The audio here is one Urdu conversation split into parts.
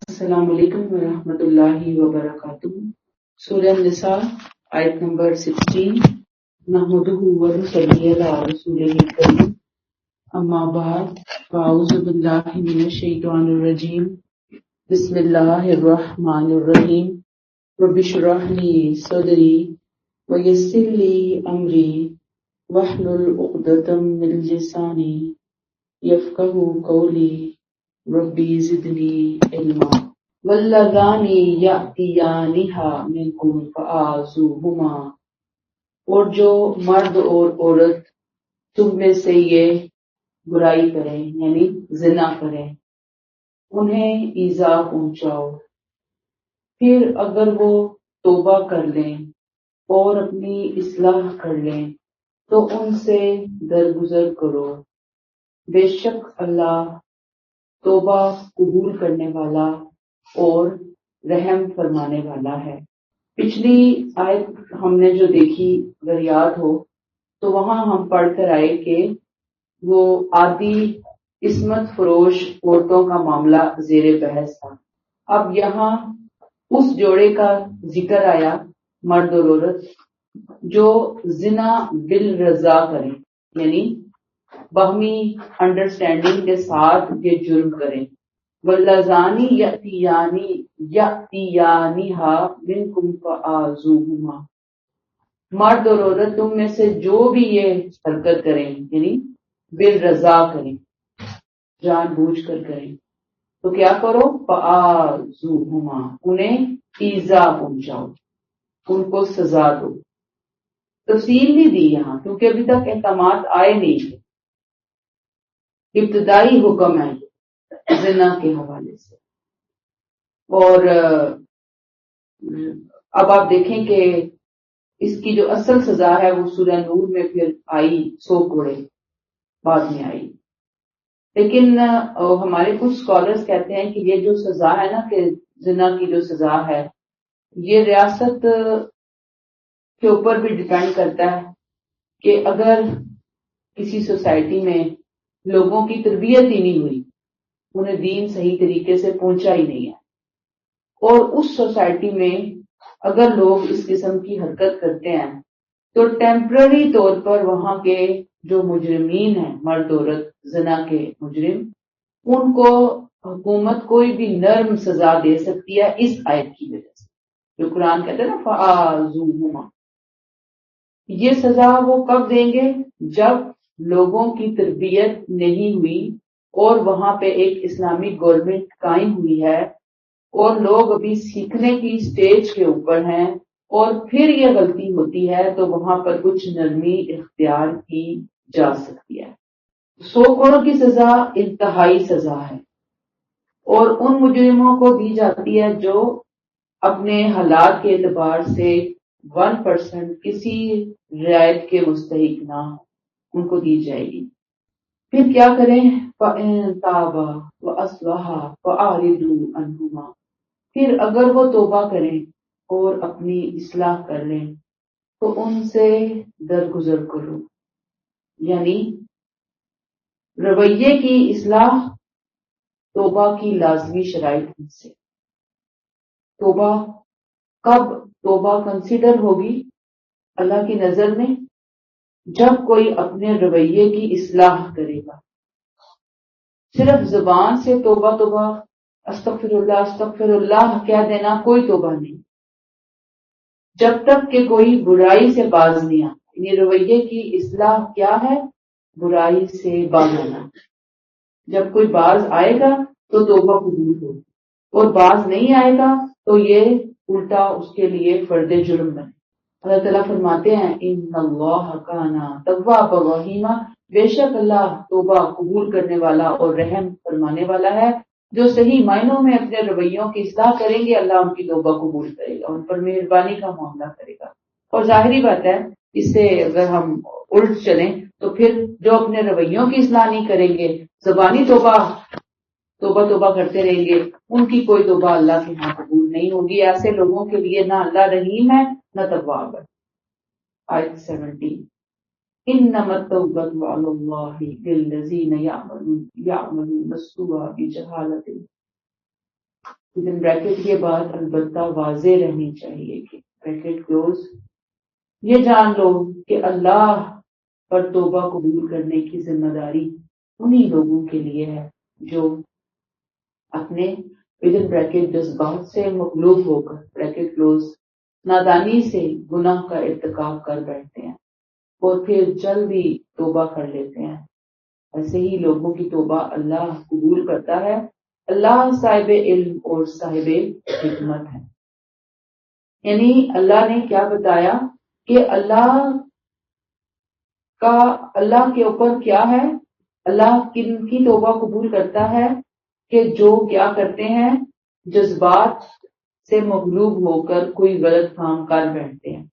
السلام علیکم ورحمۃ اللہ وبرکاتہ۔ سورہ النساء آیت نمبر 16۔ نحمدہ ونصلی علی رسولہ الکریم، اما بعد فاعوذ باللہ من الشیطان الرجیم، بسم اللہ الرحمن الرحیم۔ رب اشرح لی صدری ویسر لی امری واحلل عقدۃ من لسانی یفقہوا قولی ربی زدنی علما۔ واللذانی یأتیانہا منکم فآذوہما، اور جو مرد اور عورت تم میں سے یہ برائی کریں یعنی زنا کریں، انہیں ایذا پہنچاؤ۔ پھر اگر وہ توبہ کر لیں اور اپنی اصلاح کر لیں تو ان سے درگزر کرو، بے شک اللہ توبہ قبول کرنے والا اور رحم فرمانے والا ہے۔ پچھلی آیت ہم نے جو دیکھی اگر یاد ہو تو وہاں ہم پڑھ کر آئے کہ وہ عادی عصمت فروش عورتوں کا معاملہ زیر بحث تھا۔ اب یہاں اس جوڑے کا ذکر آیا، مرد اور عورت، جو زنا بالرضا کریں یعنی باہمی انڈرسٹینڈنگ کے ساتھ یہ جرم کریں۔ واللذانی یأتیانہا منکم فآذوہما، مرد اور عورت تم میں سے جو بھی یہ حرکت کریں یعنی بالرضا کریں، جان بوجھ کر کریں، تو کیا کرو؟ فآذوہما، انہیں ایذا پہنچاؤ، ان کو سزا دو۔ تفصیل نہیں دی یہاں کیونکہ ابھی تک احکامات آئے نہیں تھے، ابتدائی حکم ہے زنا کے حوالے سے۔ اور اب آپ دیکھیں کہ اس کی جو اصل سزا ہے وہ سورہ نور میں پھر آئی، 100 کوڑے بعد میں آئی۔ لیکن ہمارے کچھ اسکالرز کہتے ہیں کہ یہ جو سزا ہے نا، کہ زنا کی جو سزا ہے، یہ ریاست کے اوپر بھی ڈیپینڈ کرتا ہے کہ اگر کسی سوسائٹی میں لوگوں کی تربیت ہی نہیں ہوئی، انہیں دین صحیح طریقے سے پہنچا ہی نہیں ہے، اور اس سوسائٹی میں اگر لوگ اس قسم کی حرکت کرتے ہیں تو ٹیمپرری طور پر وہاں کے جو مجرمین ہیں، مرد عورت زنا کے مجرم، ان کو حکومت کوئی بھی نرم سزا دے سکتی ہے اس آیت کی وجہ سے، جو قرآن کہتے ہیں نا فآذوہما۔ یہ سزا وہ کب دیں گے؟ جب لوگوں کی تربیت نہیں ہوئی اور وہاں پہ ایک اسلامک گورنمنٹ قائم ہوئی ہے اور لوگ ابھی سیکھنے کی سٹیج کے اوپر ہیں، اور پھر یہ غلطی ہوتی ہے تو وہاں پر کچھ نرمی اختیار کی جا سکتی ہے۔ 100 کوڑوں کی سزا انتہائی سزا ہے، اور ان مجرموں کو دی جاتی ہے جو اپنے حالات کے اعتبار سے 1% کسی رعایت کے مستحق نہ ہو، ان کو دی جائے گی۔ پھر کیا کریں؟ فَإِن تَابَا وَأَصْلَحَا فَأَعْرِضُوا عَنْهُمَا، پھر اگر وہ توبہ کریں اور اپنی اصلاح کر لیں تو ان سے درگزر کرو، یعنی رویے کی اصلاح توبہ کی لازمی شرائط میں سے۔ توبہ کب توبہ کنسیڈر ہوگی اللہ کی نظر میں؟ جب کوئی اپنے رویے کی اصلاح کرے گا۔ صرف زبان سے توبہ توبہ استغفر اللہ کہہ دینا کوئی توبہ نہیں، جب تک کہ کوئی برائی سے باز نہیں آتا۔ یعنی رویے کی اصلاح کیا ہے؟ برائی سے باز آنا۔ جب کوئی باز آئے گا تو توبہ قبول ہوگی، اور باز نہیں آئے گا تو یہ الٹا اس کے لیے فرد جرم بنے۔ اللہ تعالیٰ فرماتے ہیں ان اللہ کان توابا رحیما، بے شک اللہ توبہ قبول کرنے والا اور رحم فرمانے والا ہے۔ جو صحیح معنوں میں اپنے رویوں کی اصلاح کریں گے اللہ ان کی توبہ قبول کرے گا، ان پر مہربانی کا معاملہ کرے گا۔ اور ظاہری بات ہے اس سے اگر ہم الٹ چلیں تو پھر جو اپنے رویوں کی اصلاح نہیں کریں گے، زبانی توبہ کرتے رہیں گے، ان کی کوئی توبہ اللہ کے ہاں قبول نہیں ہوگی۔ ایسے لوگوں کے لیے نہ اللہ رحیم ہے نہ تواب ہے۔ آیت 17۔ انما التوبۃ علی اللہ للذین یعملون السوء بجہالۃ، لیکن بریکٹ یہ بات البتہ واضح رہنی چاہیے کہ بریکٹ کلوز، یہ جان لو کہ اللہ پر توبہ قبول کرنے کی ذمہ داری انہی لوگوں کے لیے ہے جو اپنے ودن بریکٹ جذبات سے مغلوب ہو کر بریکٹ کلوز نادانی سے گناہ کا ارتکاب کر بیٹھتے ہیں اور پھر جلد ہی توبہ کر لیتے ہیں۔ ایسے ہی لوگوں کی توبہ اللہ قبول کرتا ہے۔ اللہ صاحب علم اور صاحب حکمت ہے۔ یعنی اللہ نے کیا بتایا کہ اللہ کے اوپر کیا ہے، اللہ کن کی توبہ قبول کرتا ہے کہ جو کیا کرتے ہیں، جذبات سے مغلوب ہو کر کوئی غلط کام کر بیٹھتے ہیں،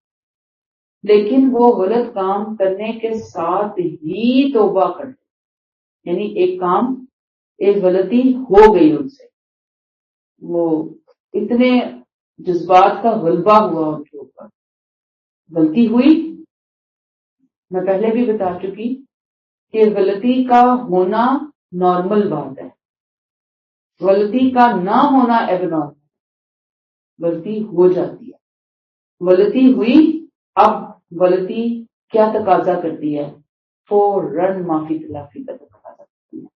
لیکن وہ غلط کام کرنے کے ساتھ ہی توبہ کرتے ہیں۔ یعنی ایک غلطی ہو گئی ان سے، وہ اتنے جذبات کا غلبہ ہوا ان کے اوپر، غلطی ہوئی۔ میں پہلے بھی بتا چکی کہ غلطی کا ہونا نارمل بات ہے، غلطی کا نہ ہونا ایب نارمل، غلطی ہو جاتی ہے، غلطی ہوئی۔ اب غلطی کیا تقاضا کرتی ہے؟ فوراً معافی تلافی کا تقاضا کرتی ہے۔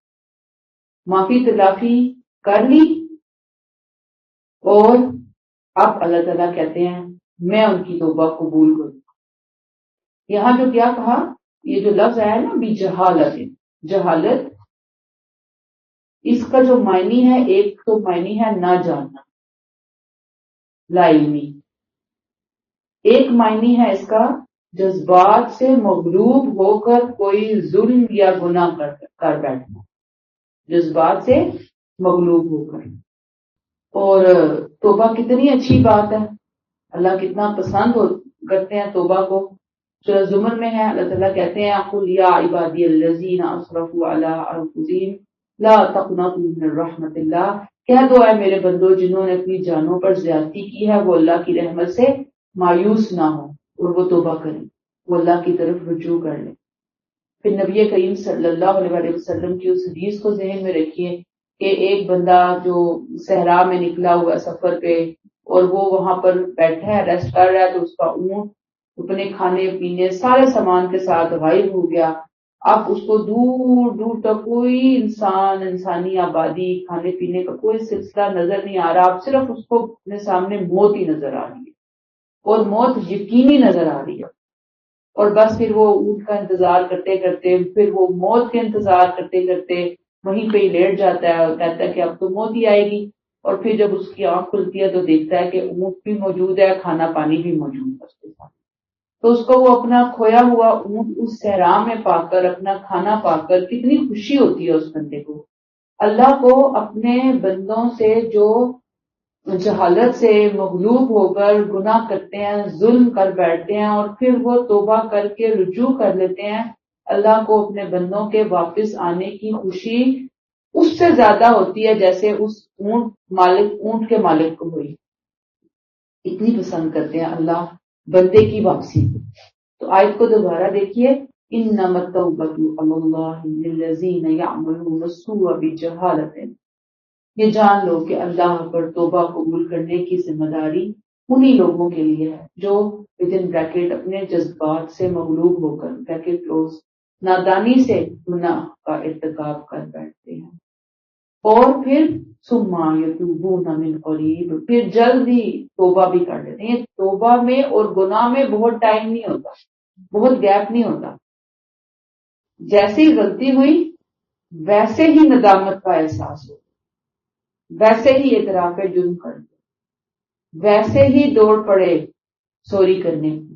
معافی تلافی کر لی اور اب اللہ تعالیٰ کہتے ہیں میں ان کی توبہ قبول کروں۔ یہاں جو کیا کہا، یہ جو لفظ ہے نا بجہالت، جہالت، اس کا جو معنی ہے، ایک تو معنی ہے نہ جاننا، لا علمی، ایک معنی ہے اس کا جذبات سے مغلوب ہو کر کوئی ظلم یا گناہ کر بیٹھنا، جذبات سے مغلوب ہو کر۔ اور توبہ کتنی اچھی بات ہے، اللہ کتنا پسند کرتے ہیں توبہ کو۔ سورہ زمر میں ہے، اللہ تعالیٰ کہتے ہیں قُلْ يَا عِبَادِيَ الَّذِينَ أَسْرَفُوا عَلَىٰ أَنفُسِهِمْ لَا تَقْنَطُوا مِن رَحْمَتِ اللَّهِ، کہہ دو اے میرے بندو جنہوں نے اپنی جانوں پر زیادتی کی ہے وہ اللہ کی رحمت سے مایوس نہ ہو اور وہ توبہ کریں، وہ اللہ کی طرف رجوع کر لیں۔ پھر نبی کریم صلی اللہ علیہ وسلم کی اس حدیث کو ذہن میں رکھیے کہ ایک بندہ جو صحرا میں نکلا ہوا سفر پہ اور وہ وہاں پر بیٹھا ہے، ریسٹ کر رہا ہے، تو اس کا اونٹ اپنے کھانے پینے سارے سامان کے ساتھ غائب ہو گیا۔ اب اس کو دور دور تک کوئی انسانی آبادی، کھانے پینے کا کوئی سلسلہ نظر نہیں آ رہا، اب صرف اس کو اپنے سامنے موت ہی نظر آ رہی ہے اور موت یقینی نظر آ رہی ہے۔ اور بس پھر وہ اونٹ کا انتظار کرتے کرتے، پھر وہ موت کے انتظار کرتے کرتے وہیں پہ ہی لیٹ جاتا ہے اور کہتا ہے کہ اب تو موت ہی آئے گی۔ اور پھر جب اس کی آنکھ کھلتی ہے تو دیکھتا ہے کہ اونٹ بھی موجود ہے، کھانا پانی بھی موجود ہے اس کے ساتھ۔ تو اس کو وہ اپنا کھویا ہوا اونٹ اس صحرا میں پا کر، اپنا کھانا پا کر کتنی خوشی ہوتی ہے اس بندے کو۔ اللہ کو اپنے بندوں سے جو جہالت سے مغلوب ہو کر گناہ کرتے ہیں، ظلم کر بیٹھتے ہیں اور پھر وہ توبہ کر کے رجوع کر لیتے ہیں، اللہ کو اپنے بندوں کے واپس آنے کی خوشی اس سے زیادہ ہوتی ہے جیسے اس اونٹ کے مالک کو ہوئی۔ اتنی پسند کرتے ہیں اللہ بندے کی واپسی۔ تو آیت کو دوبارہ دیکھیے، انما التوبۃ علی اللہ للذین یعملون السوء بجہالۃ، یہ جان لو کہ اللہ پر توبہ قبول کرنے کی ذمہ داری انہی لوگوں کے لیے ہے جو ودن بریکٹ اپنے جذبات سے مغلوب ہو کر بریکٹ کلوز نادانی سے گناہ کا ارتکاب کر بیٹھتے ہیں، اور پھر ثم یتوبون من قریب، پھر جلد ہی توبہ بھی کر لیتے ہیں۔ توبہ میں اور گناہ میں بہت ٹائم نہیں ہوتا، بہت گیپ نہیں ہوتا۔ جیسے ہی غلطی ہوئی ویسے ہی ندامت کا احساس ہو، ویسے ہی اعتراف جرم کر دے، ویسے ہی دوڑ پڑے سوری کرنے کی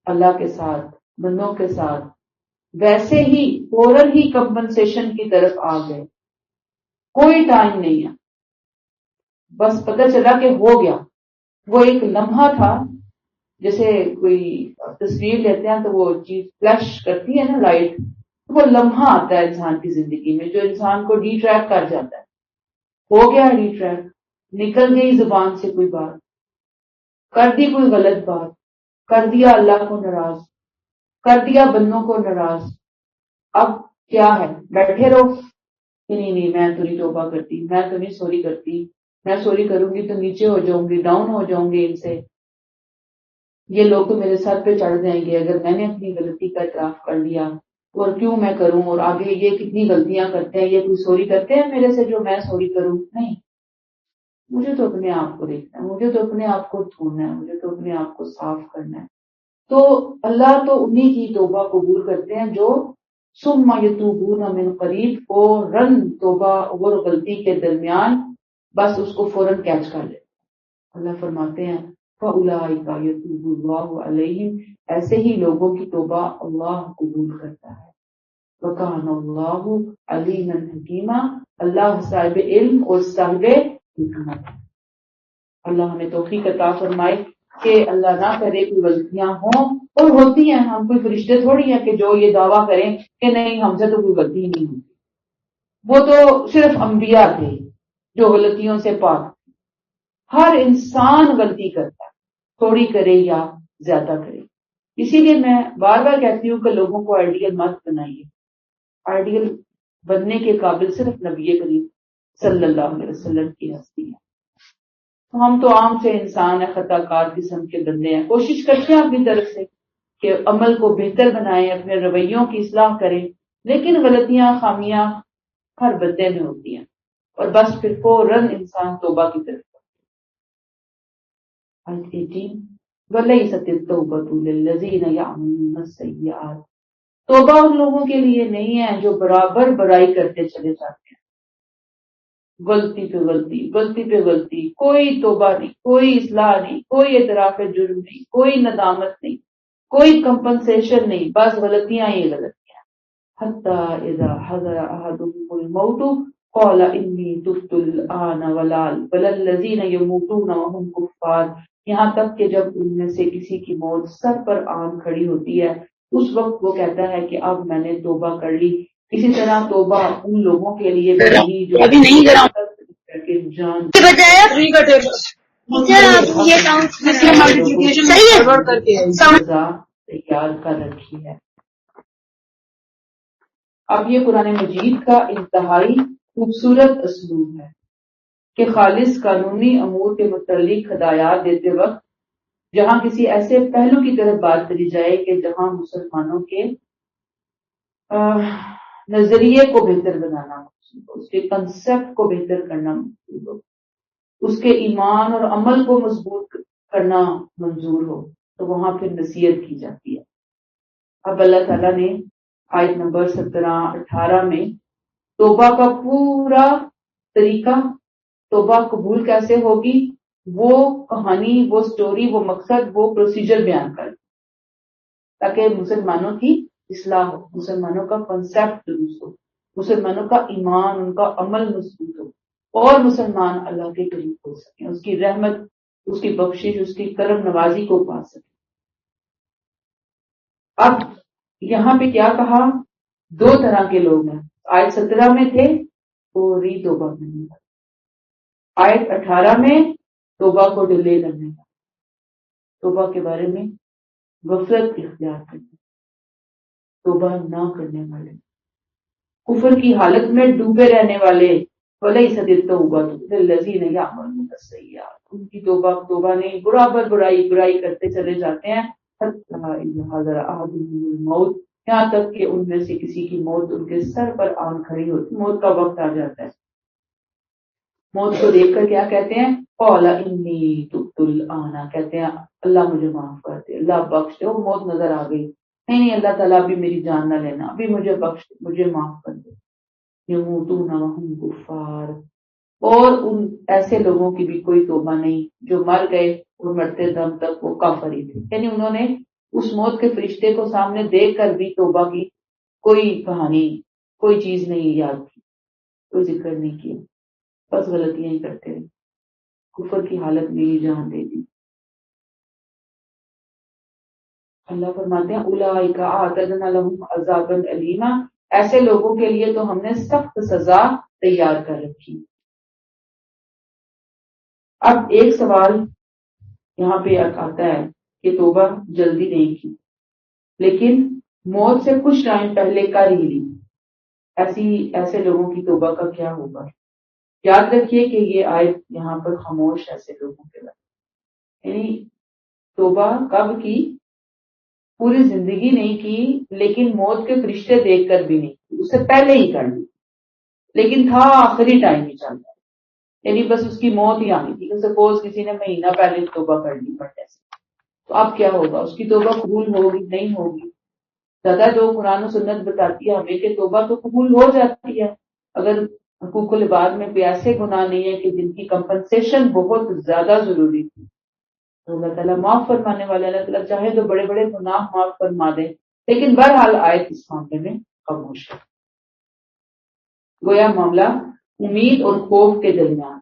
اللہ کے ساتھ، بندوں کے ساتھ، ویسے ہی فوراً ہی کمپنسیشن کی طرف آ گئے، کوئی ٹائم نہیں ہے، بس پتہ چلا کہ ہو گیا۔ وہ ایک لمحہ تھا، جیسے کوئی تصویر لیتے ہیں تو وہ چیز فلیش کرتی ہے نا لائٹ، وہ لمحہ آتا ہے انسان کی زندگی میں جو انسان کو ڈی ٹریک کر جاتا ہے۔ ہو گیا ڈی ٹریک، نکل گئی زبان سے کوئی بات، کر دی کوئی غلط بات، کر دیا اللہ کو ناراض، کر دیا بندوں کو ناراض. اب کیا ہے, بیٹھے رہو کہ نہیں میں تو نہیں توبہ کرتی, میں تو نہیں سوری کرتی, میں سوری کروں گی تو نیچے ہو جاؤں گی, ڈاؤن ہو جاؤں گی ان سے, یہ لوگ تو میرے سر پہ چڑھ جائیں گے اگر میں نے اپنی غلطی کا اعتراف کر لیا, اور کیوں میں کروں, اور آگے یہ کتنی غلطیاں کرتے ہیں, یہ کوئی سوری کرتے ہیں میرے سے جو میں سوری کروں. نہیں, مجھے تو اپنے آپ کو دیکھنا ہے, مجھے تو اپنے آپ کو دھونا ہے, مجھے تو اپنے آپ کو صاف کرنا ہے. تو اللہ تو انہی کی توبہ قبول کرتے ہیں جو ثم یتوبون من قریب, فوراً توبہ اور غلطی کے درمیان بس اس کو فوراً کیچ کر لے. اللہ فرماتے ہیں فَأُولَٰئِکَ یتوب اللہ علیہم, ایسے ہی لوگوں کی توبہ اللہ قبول کرتا ہے. وَكَانَ اللَّهُ عَلِيمًا حَكِيمًا, اللہ صاحب علم اور صاحب حکمت. اللہ ہمیں توفیق عطا فرمائے کہ اللہ نہ کرے کوئی غلطیاں ہوں, اور ہوتی ہیں, ہم کوئی فرشتے تھوڑی ہیں کہ جو یہ دعویٰ کریں کہ نہیں ہم سے تو کوئی غلطی نہیں ہوتی. وہ تو صرف انبیاء تھے جو غلطیوں سے پاک. ہر انسان غلطی کرتا ہے, تھوڑی کرے یا زیادہ کرے. اسی لیے میں بار بار کہتی ہوں کہ لوگوں کو آئیڈیل مت بنائیے. آئیڈیل بننے کے قابل صرف نبی کریم صلی اللہ علیہ وسلم کی ہستی ہے. ہم تو عام سے انسان ہیں, خطا کار قسم کے بندے ہیں. کوشش کرتے ہیں اپنی طرف سے کہ عمل کو بہتر بنائیں, اپنے رویوں کی اصلاح کریں, لیکن غلطیاں خامیاں ہر بندے میں ہوتی ہیں, اور بس پھر فوراً انسان توبہ کی طرف. 18 وَلَيْسَتِ التَّوْبَةُ لِلَّذِينَ يَعْمَلُونَ السَّيِّئَاتِ, توبہ ان لوگوں کے لیے نہیں ہے جو برابر برائی کرتے چلے جاتے ہیں. غلطی پہ غلطی, غلطی پہ غلطی, کوئی توبہ نہیں, کوئی اصلاح نہیں, کوئی اعتراف جرم نہیں, کوئی ندامت نہیں, کوئی کمپنسیشن نہیں, بس غلطیاں ہی غلطیاں. حَتَّى إِذَا حَضَرَ أَحَدُهُمُ الْمَوْتُ قَالَ إِنِّي تُبْتُ الْآنَ وَلَا الَّذِينَ يَمُوتُونَ وَهُمْ كُفَّارٌ, یہاں تک کہ جب ان میں سے کسی کی موت سر پر آن کھڑی ہوتی ہے, اس وقت وہ کہتا ہے کہ اب میں نے توبہ کر لی. اسی طرح توبہ ان لوگوں کے لیے بھی جو ابھی نہیں جان کے بجائے سزا تیار کر رکھی ہے. اب یہ قرآن مجید کا انتہائی خوبصورت اسلوب ہے کہ خالص قانونی امور کے متعلق ہدایات دیتے وقت جہاں کسی ایسے پہلو کی طرف بات کری جائے کہ جہاں مسلمانوں کے نظریے کو بہتر بنانا مقصود ہو, اس کے کنسپٹ کو بہتر کرنا مقصود ہو, اس کے ایمان اور عمل کو مضبوط کرنا منظور ہو, تو وہاں پھر نصیحت کی جاتی ہے. اب اللہ تعالیٰ نے آیت نمبر 17-18 میں توبہ کا پورا طریقہ, توبہ قبول کیسے ہوگی, وہ کہانی, وہ سٹوری, وہ مقصد, وہ پروسیجر بیان کر, تاکہ مسلمانوں کی اصلاح ہو, مسلمانوں کا کنسپٹ درست ہو, مسلمانوں کا ایمان, ان کا عمل مضبوط ہو, اور مسلمان اللہ کے قریب ہو سکیں, اس کی رحمت, اس کی بخشش, اس کی کرم نوازی کو پا سکیں. اب یہاں پہ کیا کہا, دو طرح کے لوگ ہیں. آیت 17 میں تھے پوری توبہ کرنے کا, آیت 18 میں توبہ کو ڈیلے کرنے کا, توبہ کے بارے میں غفلت اختیار کرنے, توبہ نہ کرنے والے, کفر کی حالت میں ڈوبے رہنے والے. وَلَيْسَتِ التَّوْبَةُ لِلَّذِينَ يَعْمَلُونَ السَّيِّئَاتِ, ان کی توبہ نہیں, برابر برائی کرتے چلے جاتے ہیں. حَتَّى إِذَا حَضَرَ أَحَدُهُمُ الْمَوْتُ, یہاں تک کہ ان میں سے کسی کی موت ان کے سر پر آن کھڑی ہوتی, موت کا وقت آ جاتا ہے. موت کو دیکھ کر کیا کہتے ہیں, قَالَ إِنِّي تُبْتُ الْآنَ, کہتے ہیں اللہ مجھے معاف کر دے, اللہ بخش دے. وہ موت نظر آ گئی, نہیں اللہ تعالیٰ ابھی میری جان نہ لینا, ابھی مجھے بخش دے, مجھے معاف کر دے. یموتون وہم کفار, اور ان ایسے لوگوں کی بھی کوئی توبہ نہیں جو مر گئے اور مرتے دم تک وہ کافر ہی تھے, یعنی انہوں نے اس موت کے فرشتے کو سامنے دیکھ کر بھی توبہ کی کوئی کہانی, کوئی چیز نہیں یاد کی, کوئی ذکر نہیں کیا, بس غلطیاں ہی کرتے رہے, کفر کی حالت میں ہی جان دے دی. اللہ فرماتے ہیں اولئک اعتدنا لهم عذابا الیما, ایسے لوگوں کے لیے تو ہم نے سخت سزا تیار کر رکھی. اب ایک سوال یہاں پہ آتا ہے کہ توبہ جلدی نہیں کی, لیکن موت سے کچھ ٹائم پہلے کر ہی لی، ایسے لوگوں کی توبہ کا کیا ہوگا؟ یاد رکھیے کہ یہ آیت یہاں پر خاموش ایسے لوگوں کے بارے، یعنی توبہ کب کی؟ پوری زندگی نہیں کی، لیکن موت کے فرشتے دیکھ کر بھی نہیں کی، اس سے پہلے ہی کر لی، لیکن تھا آخری ٹائم ہی چل رہا ہے، یعنی بس اس کی موت ہی آنی تھی۔ سپوز کسی نے مہینہ پہلے توبہ کر لی پڑھنے سے، تو اب کیا ہوگا؟ اس کی توبہ قبول ہوگی نہیں ہوگی؟ زیادہ جو قرآن و سنت بتاتی ہے ہمیں کہ توبہ تو قبول ہو جاتی ہے اگر حقوق العباد میں کوئی ایسے گناہ نہیں ہے کہ جن کی کمپنسیشن بہت زیادہ ضروری تھی، تو اللہ تعالیٰ معاف فرمانے والے، اللہ تعالیٰ چاہے تو بڑے بڑے گناہ معاف فرما دے، لیکن بہرحال آیت اس معاملے میں خاموش ہے۔ گویا معاملہ امید اور خوف کے درمیان۔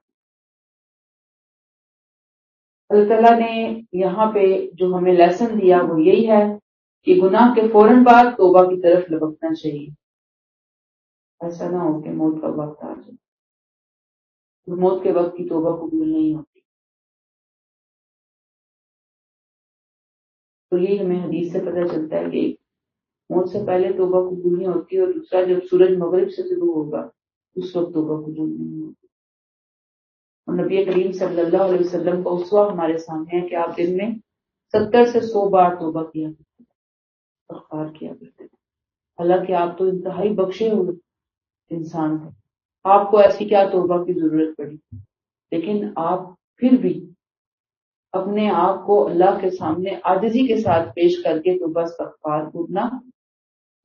اللہ تعالیٰ نے یہاں پہ جو ہمیں لیسن دیا وہ یہی ہے کہ گناہ کے فوراً بعد توبہ کی طرف لپکنا چاہیے، ایسا نہ ہو کہ موت کا وقت آ جائے، موت کے وقت کی توبہ قبول نہیں ہوتی۔ تو یہ ہمیں حدیث سے پتہ چلتا ہے کہ موت سے پہلے توبہ قبول نہیں ہوتی، اور دوسرا جب سورج مغرب سے شروع ہوگا اس وقت توبہ قبول نہیں ہوتی۔ اور نبی کریم صلی اللہ علیہ وسلم کا اسوہ ہمارے سامنے ہے کہ آپ دن میں 70 سے 100 بار توبہ کیا کرتے تھے، استغفار کیا کرتے تھے، حالانکہ آپ تو انتہائی بخشے ہوئے انسان تھے، آپ کو ایسی کیا توبہ کی ضرورت پڑی، لیکن آپ پھر بھی اپنے آپ کو اللہ کے سامنے عاجزی کے ساتھ پیش کر کے توبہ استغفار کو اپنا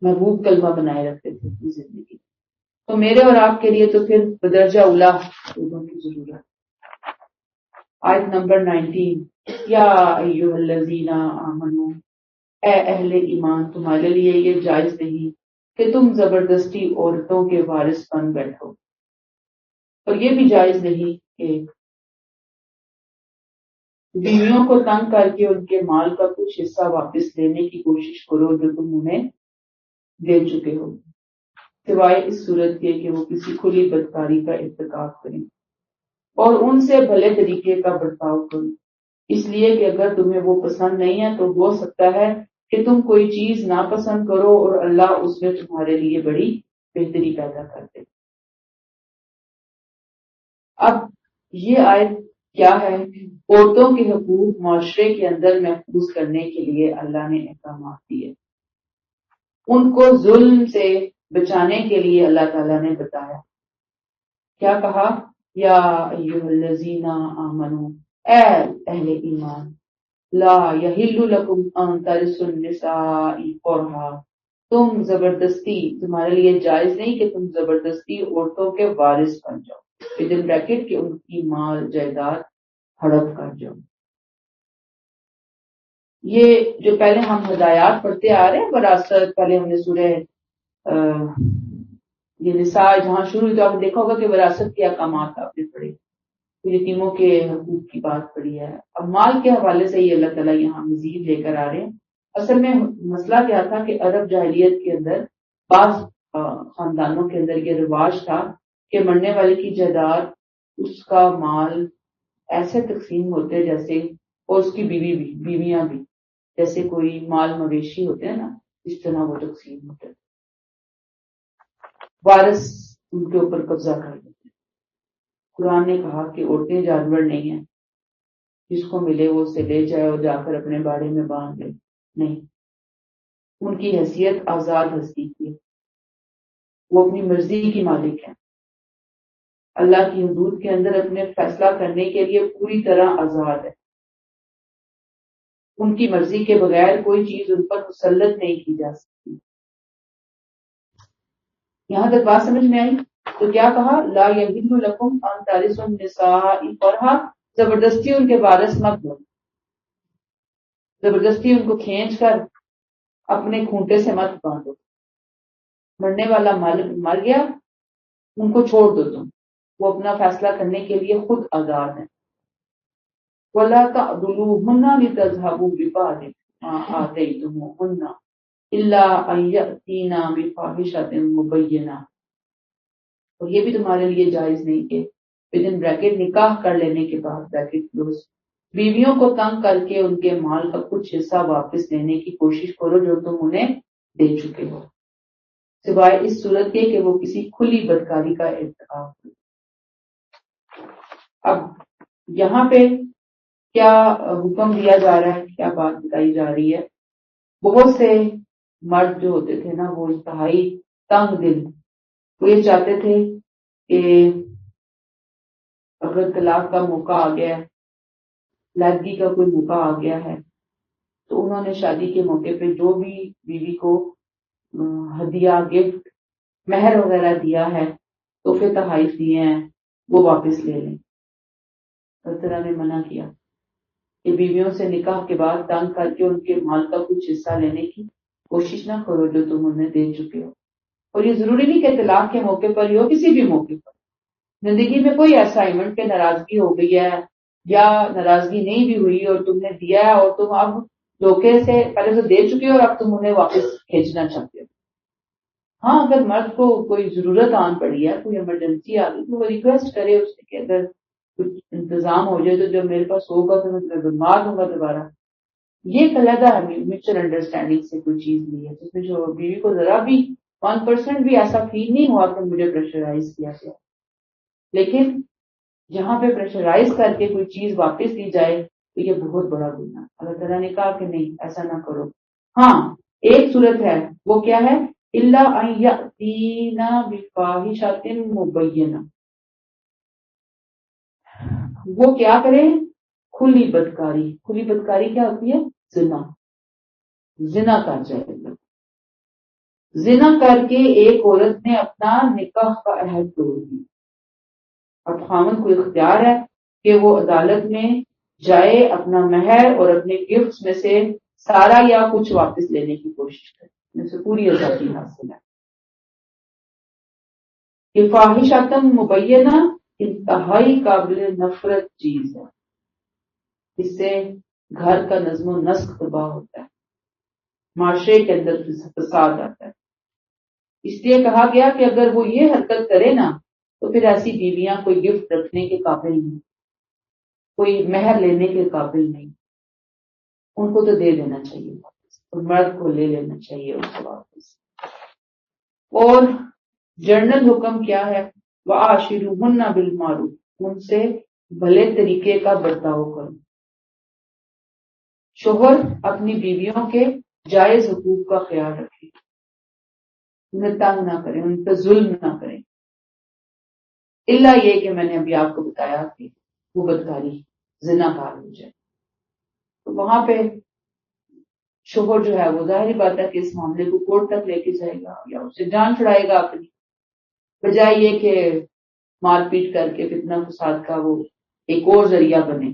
محبوب کلمہ بنائے رکھتے تھے اپنی زندگی۔ تو میرے اور آپ کے لیے تو پھر بدرجہ اولا توبہ کی ضرورت۔ آیت نمبر 19، یا ایھا الذین آمنو، اے اہل ایمان، تمہارے لیے یہ جائز نہیں کہ تم زبردستی عورتوں کے وارث بن بیٹھو، اور یہ بھی جائز نہیں کہ بیویوں کو تنگ کر کے ان کے مال کا کچھ حصہ واپس لینے کی کوشش کرو جو تم انہیں دے چکے ہو، سوائے اس صورت کے کہ وہ کسی کھلی بدکاری کا ارتکاب کریں، اور ان سے بھلے طریقے کا برتاؤ کرو، اس لیے کہ اگر تمہیں وہ پسند نہیں ہے تو ہو سکتا ہے کہ تم کوئی چیز ناپسند کرو اور اللہ اس میں تمہارے لیے بڑی بہتری پیدا کر دے۔ اب یہ آیت کیا ہے؟ عورتوں کے حقوق معاشرے کے اندر محفوظ کرنے کے لیے اللہ نے احکامات دیے، ان کو ظلم سے بچانے کے لیے اللہ تعالیٰ نے بتایا، کیا کہا؟ یا ایھا الذین آمنو، اے اہل ایمان، لا یحل لکم ان ترثوا النساء کرہا، تم زبردستی، تمہارے لیے جائز نہیں کہ تم زبردستی عورتوں کے وارث بن جاؤ، ودن بریکٹ کہ ان کی مال جائیداد ہڑپ کر جاؤ۔ یہ جو پہلے ہم ہدایات پڑھتے آ رہے ہیں وراثت، پہلے ہم نے سورہ یہ نساء جہاں شروع ہوئی تو آپ نے دیکھا ہوگا کہ وراثت کے احکامات آپ نے پڑھے، یتیموں کے حقوق کی بات پڑھی ہے، اب مال کے حوالے سے ہی اللہ تعالیٰ یہاں مزید لے کر آ رہے ہیں۔ اصل میں مسئلہ کیا تھا کہ عرب جاہلیت کے اندر بعض خاندانوں کے اندر یہ رواج تھا کہ مرنے والے کی جائیداد، اس کا مال ایسے تقسیم ہوتے جیسے، اور اس کی بیویاں بھی جیسے کوئی مال مویشی ہوتے ہیں نا، اس طرح وہ تقسیم ہوتے ہیں، وارث ان کے اوپر قبضہ کر لیتے ہیں۔ قرآن نے کہا کہ عورتیں جانور نہیں ہیں، جس کو ملے وہ اسے لے جائے اور جا کر اپنے باڑے میں باندھ لے، نہیں، ان کی حیثیت آزاد ہستی کی ہے، وہ اپنی مرضی کی مالک ہے، اللہ کی حدود کے اندر اپنے فیصلہ کرنے کے لیے پوری طرح آزاد ہے، ان کی مرضی کے بغیر کوئی چیز ان پر مسلط نہیں کی جا سکتی۔ یہاں تک بات سمجھ میں آئی؟ تو کیا کہا؟ لا یحل لکم ان ترثوا النساء کرہا، زبردستی ان کے وارث مت بنو، زبردستی ان کو کھینچ کر اپنے کھونٹے سے مت باندھو، مرنے والا مر گیا، ان کو چھوڑ دو، تم وہ اپنا فیصلہ کرنے کے لیے خود آزاد ہیں۔ وَلَا تَعْضُلُوهُنَّ لِتَذْهَبُوا بِبَعْضِ مَا آتَيْتُمُوهُنَّ إِلَّا أَن يَأْتِينَ بِفَاحِشَةٍ مُبَيِّنَةٍ، اور یہ بھی تمہارے لیے جائز نہیں کہ ودن بریکٹ نکاح کر لینے کے بعد، بریکٹ کلوز، بیویوں کو تنگ کر کے ان کے مال کا کچھ حصہ واپس لینے کی کوشش کرو جو تم انہیں دے چکے ہو، سوائے اس صورت کے کہ وہ کسی کھلی بدکاری کا ارتکاب ہو۔ اب یہاں پہ کیا حکم دیا جا رہا ہے، کیا بات بتائی جا رہی ہے؟ بہت سے مرد جو ہوتے تھے نا، وہ انتہائی تنگ دل، وہ یہ چاہتے تھے کہ اگر طلاق کا موقع آ گیا، لڑکی کا کوئی موقع آ گیا ہے، تو انہوں نے شادی کے موقع پہ جو بھی بیوی کو ہدیہ، گفٹ، مہر وغیرہ دیا ہے، تحفے تحائف دیے ہیں، وہ واپس لے لیں۔ اللہ تعالیٰ نے منع کیا کہ بیویوں سے نکاح کے بعد تنگ کر کے ان کے مال کا کچھ حصہ لینے کی کوشش نہ کرو جو تم انہیں دے چکے ہو۔ اور یہ ضروری نہیں کہ طلاق کے موقع پر ہی ہو، کسی بھی موقع پر زندگی میں کوئی ایسا ایونٹ کہ ناراضگی ہو گئی ہے یا ناراضگی نہیں بھی ہوئی اور تم نے دیا ہے اور تم اب دھوکے سے پہلے تو دے چکے ہو اور اب تم انہیں واپس کھینچنا چاہتے ہو۔ ہاں، اگر مرد کو کوئی ضرورت آن پڑی ہے، کوئی ایمرجنسی آ گئی، تو وہ ریکویسٹ کرے اس سے کہ اگر کچھ انتظام ہو جائے تو جب میرے پاس ہوگا تو میں تمہیں بنوا دوں گا دوبارہ۔ یہ ایک علیحدہ ہے، میوچل انڈرسٹینڈنگ سے کوئی چیز نہیں ہے جس میں جو بیوی کو ذرا بھی 1% بھی ایسا فیل نہیں ہوا کہ مجھے پریشرائز کیا گیا۔ لیکن جہاں پہ پریشرائز کر کے کوئی چیز واپس دی جائے تو یہ بہت بڑا گناہ۔ اللہ تعالیٰ نے کہا کہ نہیں، ایسا نہ کرو۔ ہاں، ایک صورت ہے، وہ کیا ہے؟ الا ان یاتینا بفاحشۃ مبینہ، وہ کیا کریں؟ کھلی بدکاری۔ کھلی بدکاری کیا ہوتی ہے؟ زنا کر جائے۔ زنا کر کے ایک عورت نے اپنا نکاح کا عہد توڑ دیا۔ اب خاوند کو اختیار ہے کہ وہ عدالت میں جائے، اپنا مہر اور اپنے گفٹس میں سے سارا یا کچھ واپس لینے کی کوشش کرے، ان سے پوری آزادی حاصل ہے۔ یہ فاحشۃ مبینہ انتہائی قابل نفرت چیز ہے، اس سے گھر کا نظم و نسق تباہ ہوتا ہے، معاشرے کے اندر فساد آتا ہے۔ اس لیے کہا گیا کہ اگر وہ یہ حرکت کرے نا تو پھر ایسی بیویاں کوئی گفٹ رکھنے کے قابل نہیں، کوئی مہر لینے کے قابل نہیں، ان کو تو دے دینا چاہیے واپس، اور مرد کو لے لینا چاہیے اس سے واپس۔ اور جنرل حکم کیا ہے؟ وَعَاشِرُوهُنَّ بِالْمَعْرُوفِ، ان سے بھلے طریقے کا برتاؤ کرو۔ شوہر اپنی بیویوں کے جائز حقوق کا خیال رکھے، انہیں تنگ نہ کریں، ان پہ ظلم نہ کریں، الا یہ کہ میں نے ابھی آپ کو بتایا کہ وہ بدکاری، زنا کار ہو جائے، تو وہاں پہ شوہر جو ہے وہ ظاہری بات ہے کہ اس معاملے کو کورٹ تک لے کے جائے گا یا اسے جان چھڑائے گا اپنی، بجائے یہ کہ مار پیٹ کر کے فتنہ فساد کا وہ ایک اور ذریعہ بنے۔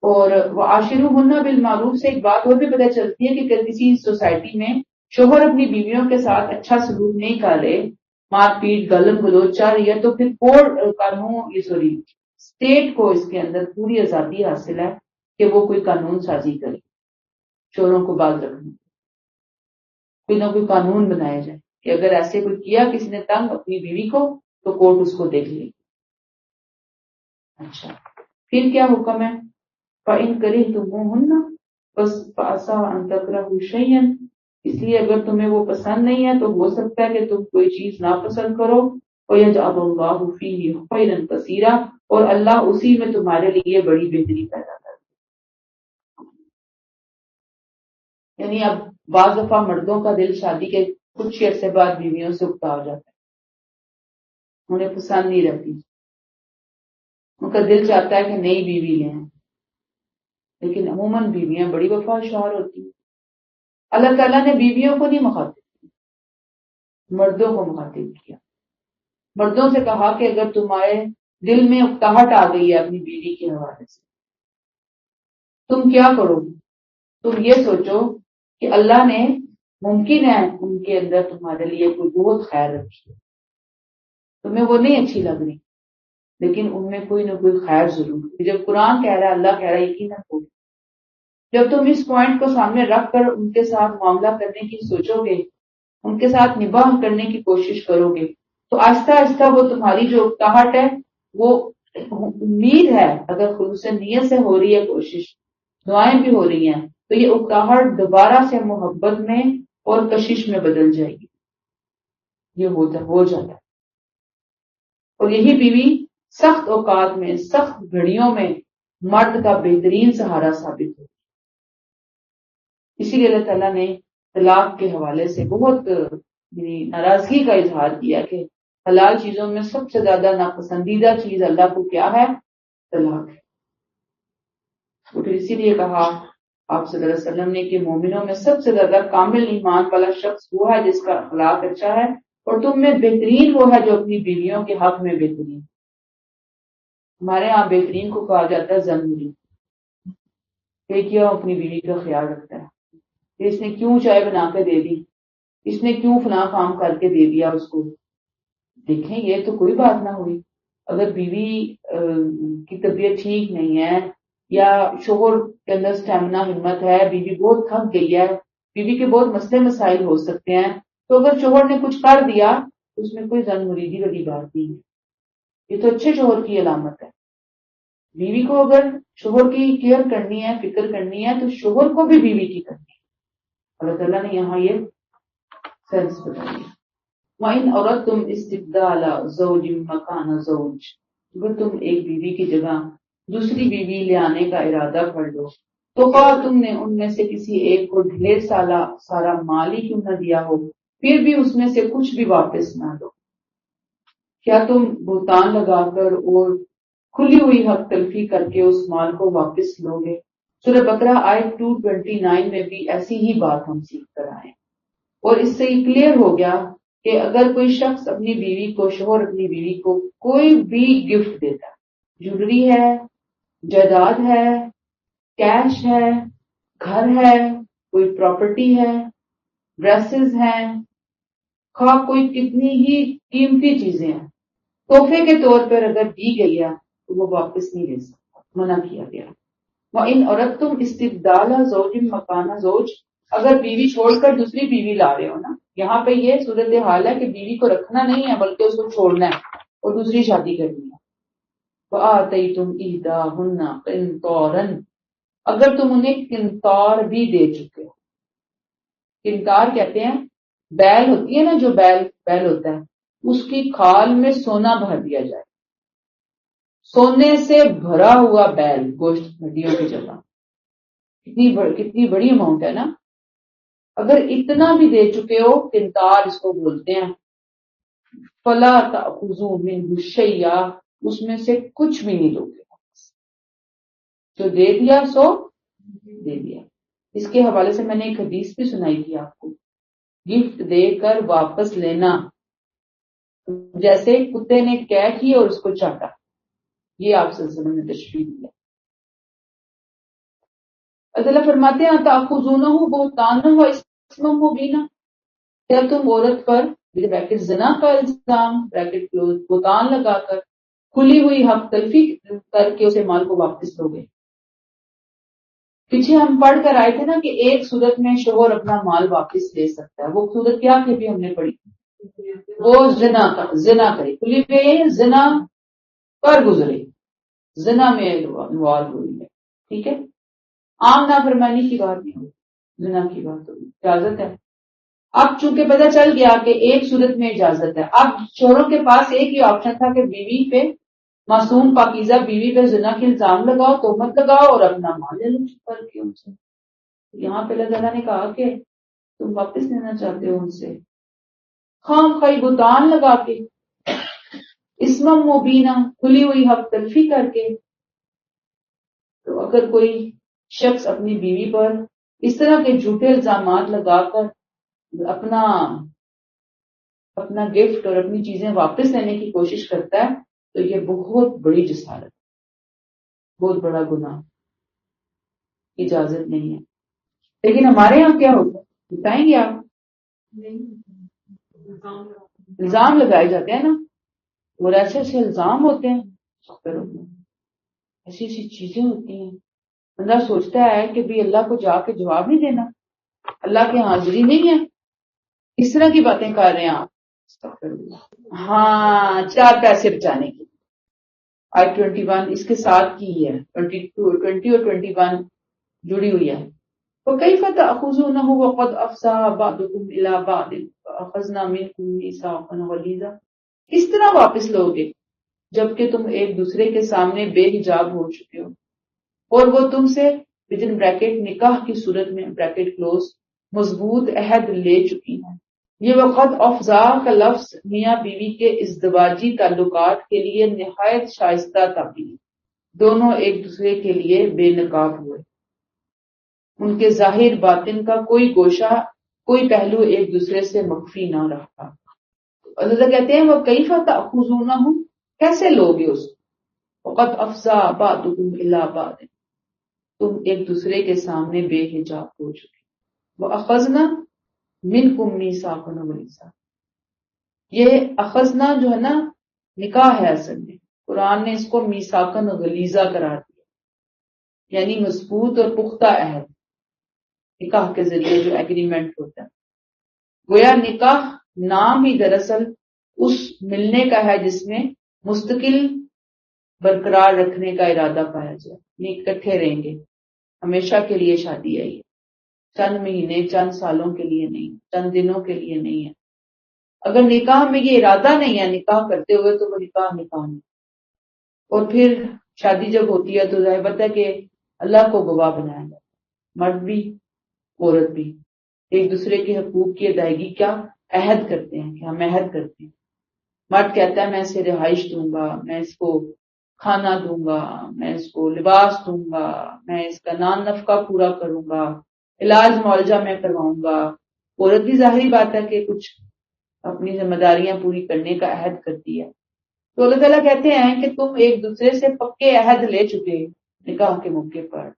اور وَعَاشِرُوهُنَّ بِالْمَعْرُوف سے ایک بات اور بھی پتہ چلتی ہے کہ کسی سوسائٹی میں شوہر اپنی بیویوں کے ساتھ اچھا سلوک نہیں کر رہے، مار پیٹ گالم گلوچ چل رہی ہے، تو پھر اسٹیٹ کو اس کے اندر پوری آزادی حاصل ہے کہ وہ کوئی قانون سازی کرے، چوروں کو باز رکھنے، کوئی نہ کوئی قانون بنایا جائے کہ اگر ایسے کوئی کیا کسی نے تنگ اپنی بیوی کو تو کورٹ اس کو دیکھ لے گی۔ اچھا، پھر کیا حکم ہے؟ فَإِن كَرِهْتُمُوهُنَّ فَعَسَىٰ أَن تَكْرَهُوا شَيْئًا، اس لیے اگر تمہیں وہ پسند نہیں ہے تو ہو سکتا ہے کہ تم کوئی چیز ناپسند کرو، وَيَجْعَلُ اللَّهُ فِيهِ خَيْرًا كَثِيرًا، اور اللہ اسی میں تمہارے لیے بڑی بہتری پیدا کر دے۔ یعنی اب بعض دفعہ مردوں کا دل شادی کے کچھ عرصے بعد بیویوں سے اکتا ہو جاتا ہے، انہیں پسند نہیں رہتی، ان کا دل چاہتا ہے کہ نئی بیوی لیں، لیکن عموماً بیویاں بڑی وفا شعار ہوتی ہیں۔ اللہ تعالیٰ نے بیویوں کو نہیں مخاطب کیا، مردوں کو مخاطب کیا۔ مردوں سے کہا کہ اگر تمہارے دل میں اکتاہٹ آ گئی ہے اپنی بیوی کے حوالے سے، تم کیا کرو؟ تم یہ سوچو کہ اللہ نے ممکن ہے ان کے اندر تمہارے لیے کوئی بہت خیر رکھی ہے، تمہیں وہ نہیں اچھی لگ رہی لیکن ان میں کوئی نہ کوئی خیر ضرور ہے۔ جب قرآن کہہ رہا ہے، اللہ کہہ رہا ہے، یقیناً ہوگی۔ جب تم اس پوائنٹ کو سامنے رکھ کر ان کے ساتھ معاملہ کرنے کی سوچو گے، ان کے ساتھ نباہ کرنے کی کوشش کرو گے، تو آہستہ آہستہ وہ تمہاری جو اکتاہٹ ہے وہ امید ہے اگر خلوص نیت سے ہو رہی ہے کوشش، دعائیں بھی ہو رہی ہیں، تو یہ اکتاہٹ دوبارہ سے محبت میں اور کشش میں بدل جائے گی. یہ ہو جاتا ہے. اور یہی بیوی سخت اوقات میں، سخت گھڑیوں میں مرد کا بہترین سہارا ثابت ہو. اسی لیے اللہ تعالیٰ نے طلاق کے حوالے سے بہت ناراضگی کا اظہار کیا کہ حلال چیزوں میں سب سے زیادہ ناپسندیدہ چیز اللہ کو کیا ہے؟ طلاق ہے. تو پھر اسی لیے کہا آپ صلی اللہ علیہ وسلم نے کہ مومنوں میں سب سے زیادہ کامل ایمان والا شخص وہ ہے جس کا اخلاق اچھا ہے، اور تم میں بہترین وہ ہے جو اپنی بیویوں کے حق میں بہترین. ہمارے ہاں بہترین کو کہا جاتا ہے زنوری، کہ کیا اپنی بیوی کا خیال رکھتا ہے، کہ اس نے کیوں چائے بنا کے دے دی، اس نے کیوں فلاں کام کر کے دے دیا اس کو. دیکھیں یہ تو کوئی بات نہ ہوئی. اگر بیوی کی طبیعت ٹھیک نہیں ہے، یا شوہر کے اندر اسٹیمنا ہمت ہے، بیوی بہت تھک گئی ہے، بیوی کے بہت مسئلے مسائل ہو سکتے ہیں، تو اگر شوہر نے کچھ کر دیا تو اس میں کوئی زن مریدی والی بات نہیں ہے. یہ تو اچھے شوہر کی علامت ہے. بیوی کو اگر شوہر کی کیئر کرنی ہے، فکر کرنی ہے، تو شوہر کو بھی بیوی کی کرنی ہے. اللہ تعالیٰ نے یہاں یہ سینس بتائی. وَإِنْ أَرَدْتُمْ اسْتِبْدَالَ زَوْجٍ مَكَانَ زَوْجٍ، اگر تم ایک بیوی کی جگہ دوسری بیوی لے آنے کا ارادہ کر لو، تو خواہ تم نے ان میں سے کسی ایک کو ڈھیر سارا مال ہی کیوں نہ دیا ہو، پھر بھی اس میں سے کچھ بھی واپس نہ دو. کیا تم بہتان لگا کر اور کھلی ہوئی حق تلفی کر کے اس مال کو واپس لو گے؟ سورہ بقرہ آیت 229 میں بھی ایسی ہی بات ہم سیکھ کر آئے. اور اس سے یہ کلیئر ہو گیا کہ اگر کوئی شخص اپنی بیوی کو، شوہر اپنی بیوی کو کوئی بھی گفٹ دیتا ہے، جویلری ہے، جائیداد ہے، کیش ہے، گھر ہے، کوئی پراپرٹی ہے، ڈریسز ہیں، خواہ کوئی کتنی ہی قیمتی چیزیں ہیں، تحفے کے طور پر اگر دی گئی ہے تو وہ واپس نہیں لے سکتا، منع کیا گیا. وَإِنْ أَرَدْتُمْ اسْتِبْدَالَ زَوْجٍ مَكَانَ زَوْجٍ، اگر بیوی چھوڑ کر دوسری بیوی لا رہے ہو نا، یہاں پہ یہ صورتحال ہے کہ بیوی کو رکھنا نہیں ہے بلکہ اس کو چھوڑنا ہے اور دوسری شادی کرنی ہے. وَآتَيْتُمْ إِحْدَاهُنَّ قِنْطَارًا، اگر تم انہیں قنطار بھی دے چکے ہو. قنطار کہتے ہیں بیل ہوتی ہے نا، جو بیل ہوتا ہے اس کی کھال میں سونا بھر دیا جائے، سونے سے بھرا ہوا بیل، گوشت ہڈیوں کی جگہ. کتنی بڑی اماؤنٹ ہے نا. اگر اتنا بھی دے چکے ہو، قنطار اس کو بولتے ہیں، فلا تأخذوا منه شیئا، اس میں سے کچھ بھی نہیں لو گے. جو دے دیا سو دے دیا. اس کے حوالے سے میں نے ایک حدیث بھی سنائی تھی آپ کو، گفٹ دے کر واپس لینا، جیسے کتے نے کیا کی اور اس کو چاٹا. یہ آپ صلی اللہ علیہ وسلم نے تشریح دیا. اللہ فرماتے ہیں تأخذونہ بہتانا و اسما مبینا، کیا تم عورت پر بریکٹ زنا کا الزام، بریکٹ کلوز، بہتان لگا کر کھلی ہوئی حق تلفی کر کے اسے مال کو واپس لو گے. پیچھے ہم پڑھ کر آئے تھے نا کہ ایک صورت میں شوہر اپنا مال واپس لے سکتا ہے. وہ صورت کیا تھی بھی ہم نے پڑھی؟ وہ زنا کرے، کھلی ہوئی زنا پر گزرے، زنا میں انوالو ہوئی ہے. ٹھیک ہے، عام نافرمانی کی بات نہیں ہوئی، زنا کی بات ہوئی، اجازت ہے. اب چونکہ پتہ چل گیا کہ ایک صورت میں اجازت ہے، اب شوہروں کے پاس ایک ہی آپشن تھا کہ بیوی پہ، معصوم پاکیزہ بیوی پہ زنا کے الزام لگاؤ، تہمت لگاؤ اور اپنا مال لے لو چھپ کر کے ان سے. یہاں پہ اللہ تعالیٰ نے کہا کہ تم واپس لینا چاہتے ہو ان سے، خام خائی بہتان لگا کے، اسمم مبینہ، کھلی ہوئی حق تلفی کر کے. تو اگر کوئی شخص اپنی بیوی پر اس طرح کے جھوٹے الزامات لگا کر اپنا گفٹ اور اپنی چیزیں واپس لینے کی کوشش کرتا ہے تو یہ بہت بڑی جسارت، بہت بڑا گناہ، اجازت نہیں ہے. لیکن ہمارے یہاں کیا ہوتا ہے بتائیں گے آپ؟ الزام لگائے جاتے ہیں نا، اور ایسے ایسے الزام ہوتے ہیں، ایسی ایسی چیزیں ہوتی ہیں. بندہ سوچتا ہے کہ بھی اللہ کو جا کے جواب نہیں دینا، اللہ کی حاضری نہیں ہے، اس طرح کی باتیں کر رہے ہیں آپ. ہاں، 4 پیسے بچانے کی. آیت 21 اس کے ساتھ کی ہے، 20 اور 21 جڑی ہوئی ہے۔ وَكَيْفَ تَأْخُذُونَهُ وَقَدْ أَفْضَىٰ بَعْضُكُمْ إِلَىٰ بَعْضٍ وَأَخَذْنَا مِنْكُم مِّيثَاقًا غَلِيظًا، کس طرح واپس لوگے جبکہ تم ایک دوسرے کے سامنے بے حجاب ہو چکے ہو، اور وہ تم سے بدن بریکٹ نکاح کی صورت میں بریکٹ کلوز مضبوط عہد لے چکی ہیں۔ یہ وقت افضاء کا لفظ میاں بیوی کے ازدواجی تعلقات کے لیے نہایت شائستہ تعبیر، دونوں ایک دوسرے کے لیے بے نقاب ہوئے، ان کے ظاہر باطن کا کوئی گوشہ کوئی پہلو ایک دوسرے سے مخفی نہ رہا۔ اللہ کہتے ہیں وہ کیف تأخذونہ، کیسے لوگے اس کو، وقد افضا بعضکم الی بعض، تم ایک دوسرے کے سامنے بے حجاب ہو چکے، واخذنا منکم میثاقا غلیظا، یہ اخذنا جو ہے نا نکاح ہے، اصل میں قرآن نے اس کو میثاقا غلیظا قرار دیا، یعنی مضبوط اور پختہ عہد، نکاح کے ذریعے جو ایگریمنٹ ہوتا ہے۔ گویا نکاح نام ہی دراصل اس ملنے کا ہے جس میں مستقل برقرار رکھنے کا ارادہ پایا جائے، یعنی اکٹھے رہیں گے، ہمیشہ کے لیے شادی ہے، یہ چند مہینے چند سالوں کے لیے نہیں، چند دنوں کے لیے نہیں ہے۔ اگر نکاح میں یہ ارادہ نہیں ہے نکاح کرتے ہوئے تو وہ نکاح نہیں۔ اور پھر شادی جب ہوتی ہے تو ظاہر بات ہے کہ اللہ کو گواہ بنایا جائے، مرد بھی عورت بھی ایک دوسرے کے حقوق کی ادائیگی کا عہد کرتے ہیں کہ ہم عہد کرتے ہیں۔ مرد کہتا ہے میں اسے رہائش دوں گا، میں اس کو کھانا دوں گا، میں اس کو لباس دوں گا، میں اس کا نان نفقہ پورا کروں گا، علاج معالجہ میں کرواؤں گا۔ عورت بھی ظاہری بات ہے کہ کچھ اپنی ذمہ داریاں پوری کرنے کا عہد کرتی ہے۔ تو اللہ تعالیٰ کہتے ہیں کہ تم ایک دوسرے سے پکے عہد لے چکے، نکاح کے موقع پر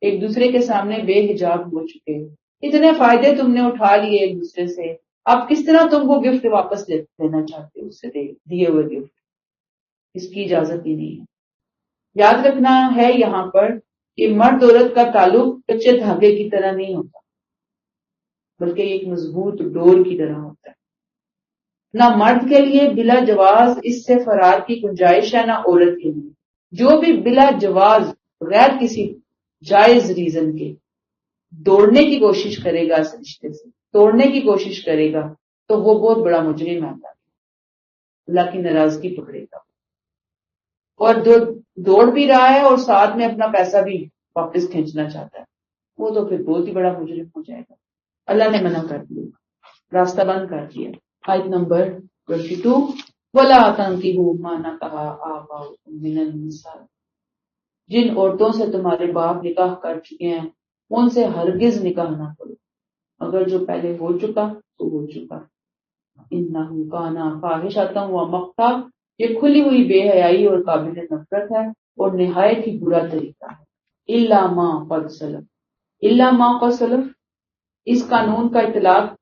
ایک دوسرے کے سامنے بے حجاب ہو چکے، اتنے فائدے تم نے اٹھا لیے ایک دوسرے سے، اب کس طرح تم کو گفٹ واپس لینا چاہتے ہو، اس سے دیے ہوئے گفٹ، اس کی اجازت ہی نہیں ہے۔ یاد رکھنا ہے یہاں پر کہ مرد عورت کا تعلق کچے دھاگے کی طرح نہیں ہوتا، بلکہ ایک مضبوط ڈور کی طرح ہوتا ہے۔ نہ مرد کے لیے بلا جواز اس سے فرار کی گنجائش ہے، نہ عورت کے لیے۔ جو بھی بلا جواز غیر کسی جائز ریزن کے دوڑنے کی کوشش کرے گا، اس رشتے سے توڑنے کی کوشش کرے گا تو وہ بہت بڑا مجرم ہے، اللہ کی ناراضگی پکڑے گا، اور جو دوڑ بھی رہا ہے اور ساتھ میں اپنا پیسہ بھی واپس کھینچنا چاہتا ہے وہ تو پھر بہت ہی بڑا مجرم ہو جائے گا۔ اللہ نے منع کر دیا، راستہ بند کر دیا۔ آیت نمبر 22 وَلَا تَنكِحُوا مَا نَكَحَ آبَاؤُكُم مِّنَ النِّسَاءِ، جن عورتوں سے تمہارے باپ نکاح کر چکے ہیں ان سے ہرگز نکاح نہ کرو، اگر جو پہلے ہو چکا تو ہو چکا۔ إِنَّهُ كَانَ فَاحِشَةً وَمَقْتًا، یہ کھلی ہوئی بے حیائی اور قابل نفرت ہے اور نہایت ہی برا طریقہ ہے۔ إِلَّا مَا قَدْ سَلَفَ، إِلَّا مَا قَدْ سَلَفَ، اس قانون کا اطلاق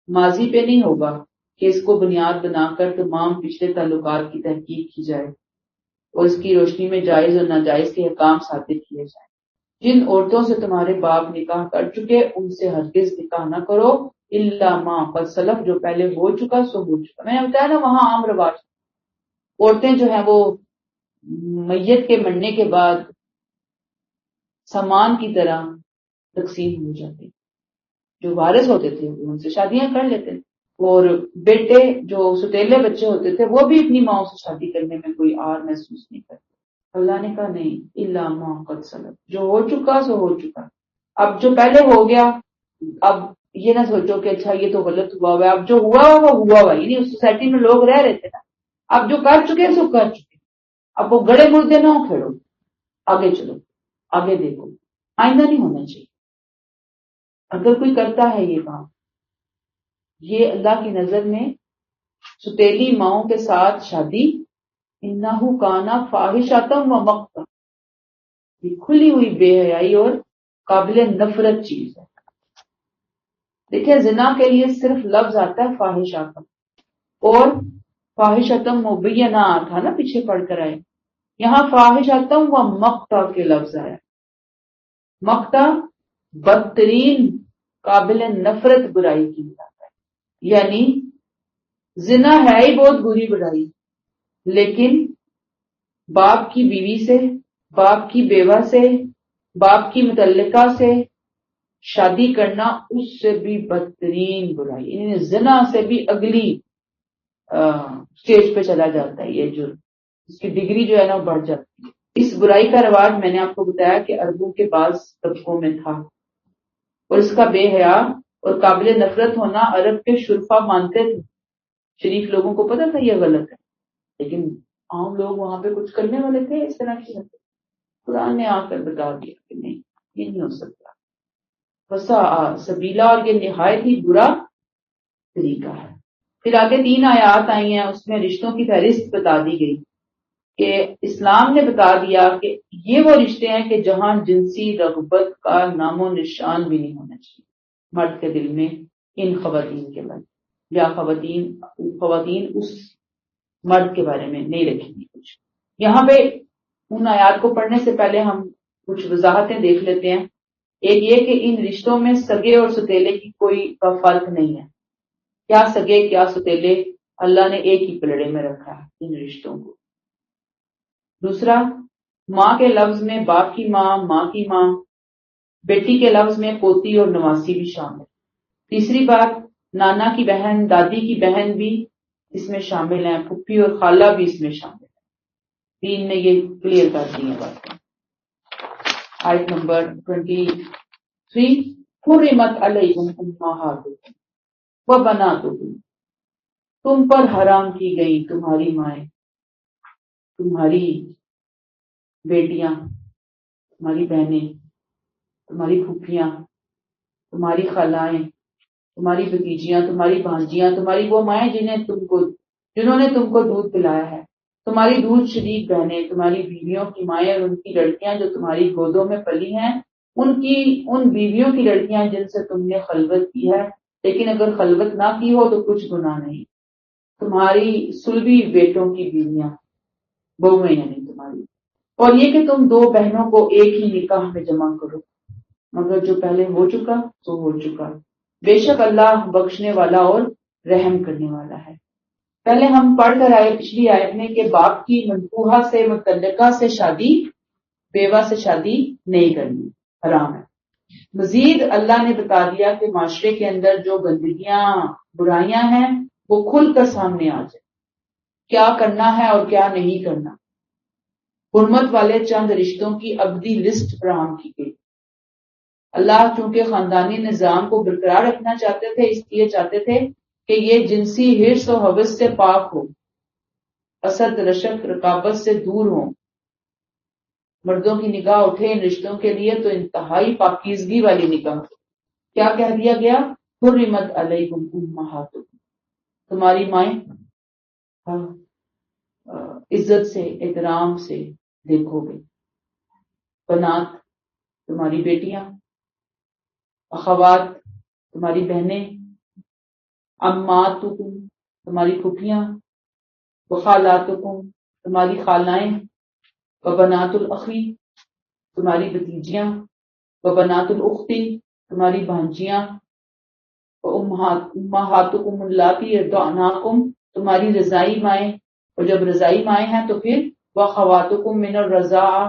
ماضی پہ نہیں ہوگا کہ اس کو بنیاد بنا کر تمام پچھلے تعلقات کی تحقیق کی جائے اور اس کی روشنی میں جائز اور ناجائز کے احکام ثابت کیے جائیں۔ جن عورتوں سے تمہارے باپ نکاح کر چکے ان سے ہرگز نکاح نہ کرو، الا ما قد سلف، جو پہلے ہو چکا سو ہو چکا۔ میں نے بتایا نا وہاں عام رواج، عورتیں جو ہیں وہ میت کے مرنے کے بعد سامان کی طرح تقسیم ہو جاتی، جو وارث ہوتے تھے ان سے شادیاں کر لیتے تھے، اور بیٹے جو ستیلے بچے ہوتے تھے وہ بھی اپنی ماں سے شادی کرنے میں کوئی آر محسوس نہیں کرتے۔ اللہ نے کہا نہیں، الا ما قد سلف، جو ہو چکا سو ہو چکا۔ اب جو پہلے ہو گیا، اب یہ نہ سوچو کہ اچھا یہ تو غلط ہوا ہوا ہے، اب جو ہوا ہوا وہ ہوا ہوا، یعنی اس سوسائٹی میں لوگ رہ رہے تھے نا، اب جو کر چکے سو کر چکے، اب وہ گڑے مردے نہ ہو، کھڑو آگے چلو، آگے دیکھو، آئندہ نہیں ہونا چاہیے۔ اگر کوئی کرتا ہے یہ کام، یہ اللہ کی نظر میں ستیلی ماؤں کے ساتھ شادی، انہو کانا فاحشۃ و مقتا، یہ کھلی ہوئی بے حیائی اور قابل نفرت چیز ہے۔ دیکھیں زنا کے لیے صرف لفظ آتا ہے فاحشۃ، اور فاحشۃ مبینہ تھا نا پیچھے پڑھ کر آئے، یہاں فاحشۃ و مقتا کے لفظ آیا۔ مقتا بدترین قابل نفرت برائی کی بات ہے، یعنی زنا ہے ہی بہت بری برائی، لیکن باپ کی بیوی سے، باپ کی بیوہ سے، باپ کی متعلقہ سے شادی کرنا اس سے بھی بدترین برائی، یعنی زنا سے بھی اگلی اسٹیج پہ چلا جاتا ہے یہ جرم، اس کی ڈگری جو ہے نا بڑھ جاتی ہے۔ اس برائی کا رواج میں نے آپ کو بتایا کہ عربوں کے بعض طبقوں میں تھا، اور اس کا بے حیا اور قابل نفرت ہونا عرب کے شرفا مانتے تھے۔ شریف لوگوں کو پتا تھا یہ غلط ہے، لیکن عام لوگ وہاں پہ کچھ کرنے والے تھے اس طرح کی حرکت۔ قرآن نے آ کر بتا دیا کہ نہیں، یہ نہیں ہو سکتا، وسا سبیلا، اور یہ نہایت ہی برا طریقہ ہے۔ پھر آگے 3 آیات آئی ہیں، اس میں رشتوں کی فہرست بتا دی گئی کہ اسلام نے بتا دیا کہ یہ وہ رشتے ہیں کہ جہاں جنسی رغبت کا نام و نشان بھی نہیں ہونا چاہیے مرد کے دل میں ان خواتین کے بارے، یا خواتین اس مرد کے بارے میں نہیں رکھیں گی کچھ۔ یہاں پہ ان آیات کو پڑھنے سے پہلے ہم کچھ وضاحتیں دیکھ لیتے ہیں۔ ایک یہ کہ ان رشتوں میں سگے اور ستیلے کی کوئی کا فرق نہیں ہے، کیا سگے کیا ستیلے، اللہ نے ایک ہی پلڑے میں رکھا ہے ان رشتوں کو۔ دوسرا، ماں کے لفظ میں باپ کی ماں، ماں کی ماں، بیٹی کے لفظ میں پوتی اور نواسی بھی شامل۔ تیسری بات، نانا کی بہن، دادی کی بہن بھی اس میں شامل ہیں، پھپھی اور خالہ بھی اس میں شامل ہیں۔ دین نے یہ کلیئر کر دی ہے بات۔ آیت نمبر 23، حرمت علیکم امہاتکم وبناتکم، تم پر حرام کی گئی تمہاری مائیں، تمہاری بیٹیاں، تمہاری بہنیں، تمہاری پھوپھیاں، تمہاری خالائیں، تمہاری بھتیجیاں، تمہاری بھانجیاں، تمہاری وہ مائیں جنہوں نے تم کو دودھ پلایا ہے، تمہاری دودھ شریک بہنیں، تمہاری بیویوں کی مائیں اور ان کی لڑکیاں جو تمہاری گودوں میں پلی ہیں، ان بیویوں کی لڑکیاں جن سے تم نے خلوت کی ہے، لیکن اگر خلوت نہ کی ہو تو کچھ گناہ نہیں، تمہاری صلبی بیٹوں کی بیویاں، بہویں یعنی تمہاری، اور یہ کہ تم 2 بہنوں کو ایک ہی نکاح میں جمع کرو، مگر جو پہلے ہو چکا تو ہو چکا، بے شک اللہ بخشنے والا اور رحم کرنے والا ہے۔ پہلے ہم پڑھ کر آئے پچھلی آیت میں کہ باپ کی منکوحہ سے، متعلقہ سے شادی، بیوہ سے شادی نہیں کرنی، حرام ہے۔ مزید اللہ نے بتا دیا کہ معاشرے کے اندر جو گندگیاں، برائیاں ہیں وہ کھل کر سامنے آ جائے، کیا کرنا ہے اور کیا نہیں کرنا۔ حرمت والے چند رشتوں کی ابدی لسٹ فراہم کی گئی۔ اللہ چونکہ خاندانی نظام کو برقرار رکھنا چاہتے تھے، اس لیے چاہتے تھے کہ یہ جنسی حرص و ہوس سے پاک ہو، حسد، رشک، رقابت سے دور ہوں۔ مردوں کی نگاہ اٹھے ان رشتوں کے لیے تو انتہائی پاکیزگی والی نگاہ۔ کیا کہہ دیا گیا؟ حرمت علیکم امہاتکم، تمہاری مائیں عزت سے، احترام سے دیکھو گے، بنات تمہاری بیٹیاں، اخوات تمہاری بہنیں، اماتکم تمہاری پھوپھیاں، وخالاتکم تمہاری خالائیں، وبنات الاخی تمہاری بھتیجیاں، وبنات الاختی تمہاری بھانجیاں، امہاتکم اللاتی ارضعناکم تمہاری رضائی مائیں، اور جب رضائی مائیں ہیں تو پھر وخواتکم من الرضاعہ،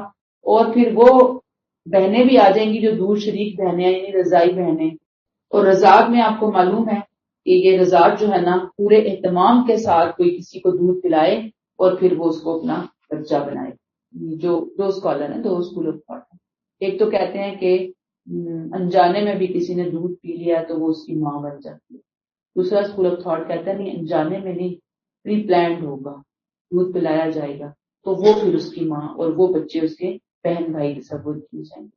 اور پھر وہ بہنیں بھی آ جائیں گی جو دور شریک بہنیں ہیں، یعنی رضائی بہنیں۔ اور رضاعت میں آپ کو معلوم ہے کہ یہ رضاعت جو ہے نا پورے اہتمام کے ساتھ کوئی کسی کو دودھ پلائے اور پھر وہ اس کو اپنا بچہ بنائے۔ جو 2 اسکالر ہیں، 2 اسکول آف تھاٹ ہیں، ایک تو کہتے ہیں کہ انجانے میں بھی کسی نے دودھ پی لیا ہے تو وہ اس کی ماں بن جاتی ہے، دوسرا اسکول آف تھاٹ کہتا ہے نہیں، انجانے میں نہیں، پری پلانڈ ہوگا، دودھ پلایا جائے گا تو وہ پھر اس کی ماں اور وہ بچے اس کے بہن بھائی تصور کیے جائیں گے۔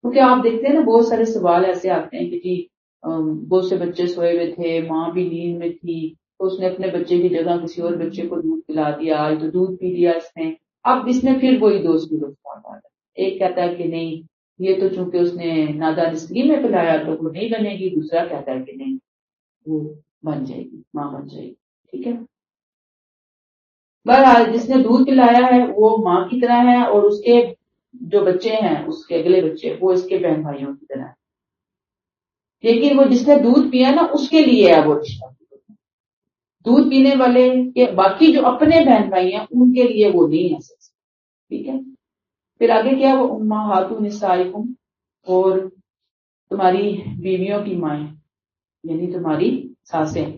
کیونکہ آپ دیکھتے ہیں نا بہت سارے سوال ایسے آتے ہیں کہ جی بہت سے بچے سوئے ہوئے تھے، ماں بھی نیند میں تھی، تو اس نے اپنے بچے کی جگہ کسی اور بچے کو دودھ پلا دیا، آج تو دودھ پی لیا اس نے۔ اب اس میں پھر وہی 2 اسکول آف تھاٹ آ گئے، ایک کہتا ہے کہ نہیں یہ تو چونکہ اس نے نادان اسلی میں پلایا تو وہ نہیں بنے گی، دوسرا کہتا ہے کہ نہیں وہ بن جائے گی، ماں بن جائے گی۔ ٹھیک ہے، بہرحال جس نے دودھ پلایا ہے وہ ماں کی طرح ہے، اور اس کے جو بچے ہیں، اس کے اگلے بچے، وہ اس کے بہن بھائیوں کی طرح ہے۔ لیکن وہ جس نے دودھ پیا نا اس کے لیے ہے وہ رشتہ، دودھ پینے والے کے باقی جو اپنے بہن بھائی ہیں ان کے لیے وہ نہیں ہے۔ ٹھیک ہے. پھر آگے کیا وہ امہات نسائکم، اور تمہاری بیویوں کی مائیں یعنی تمہاری ساسیں.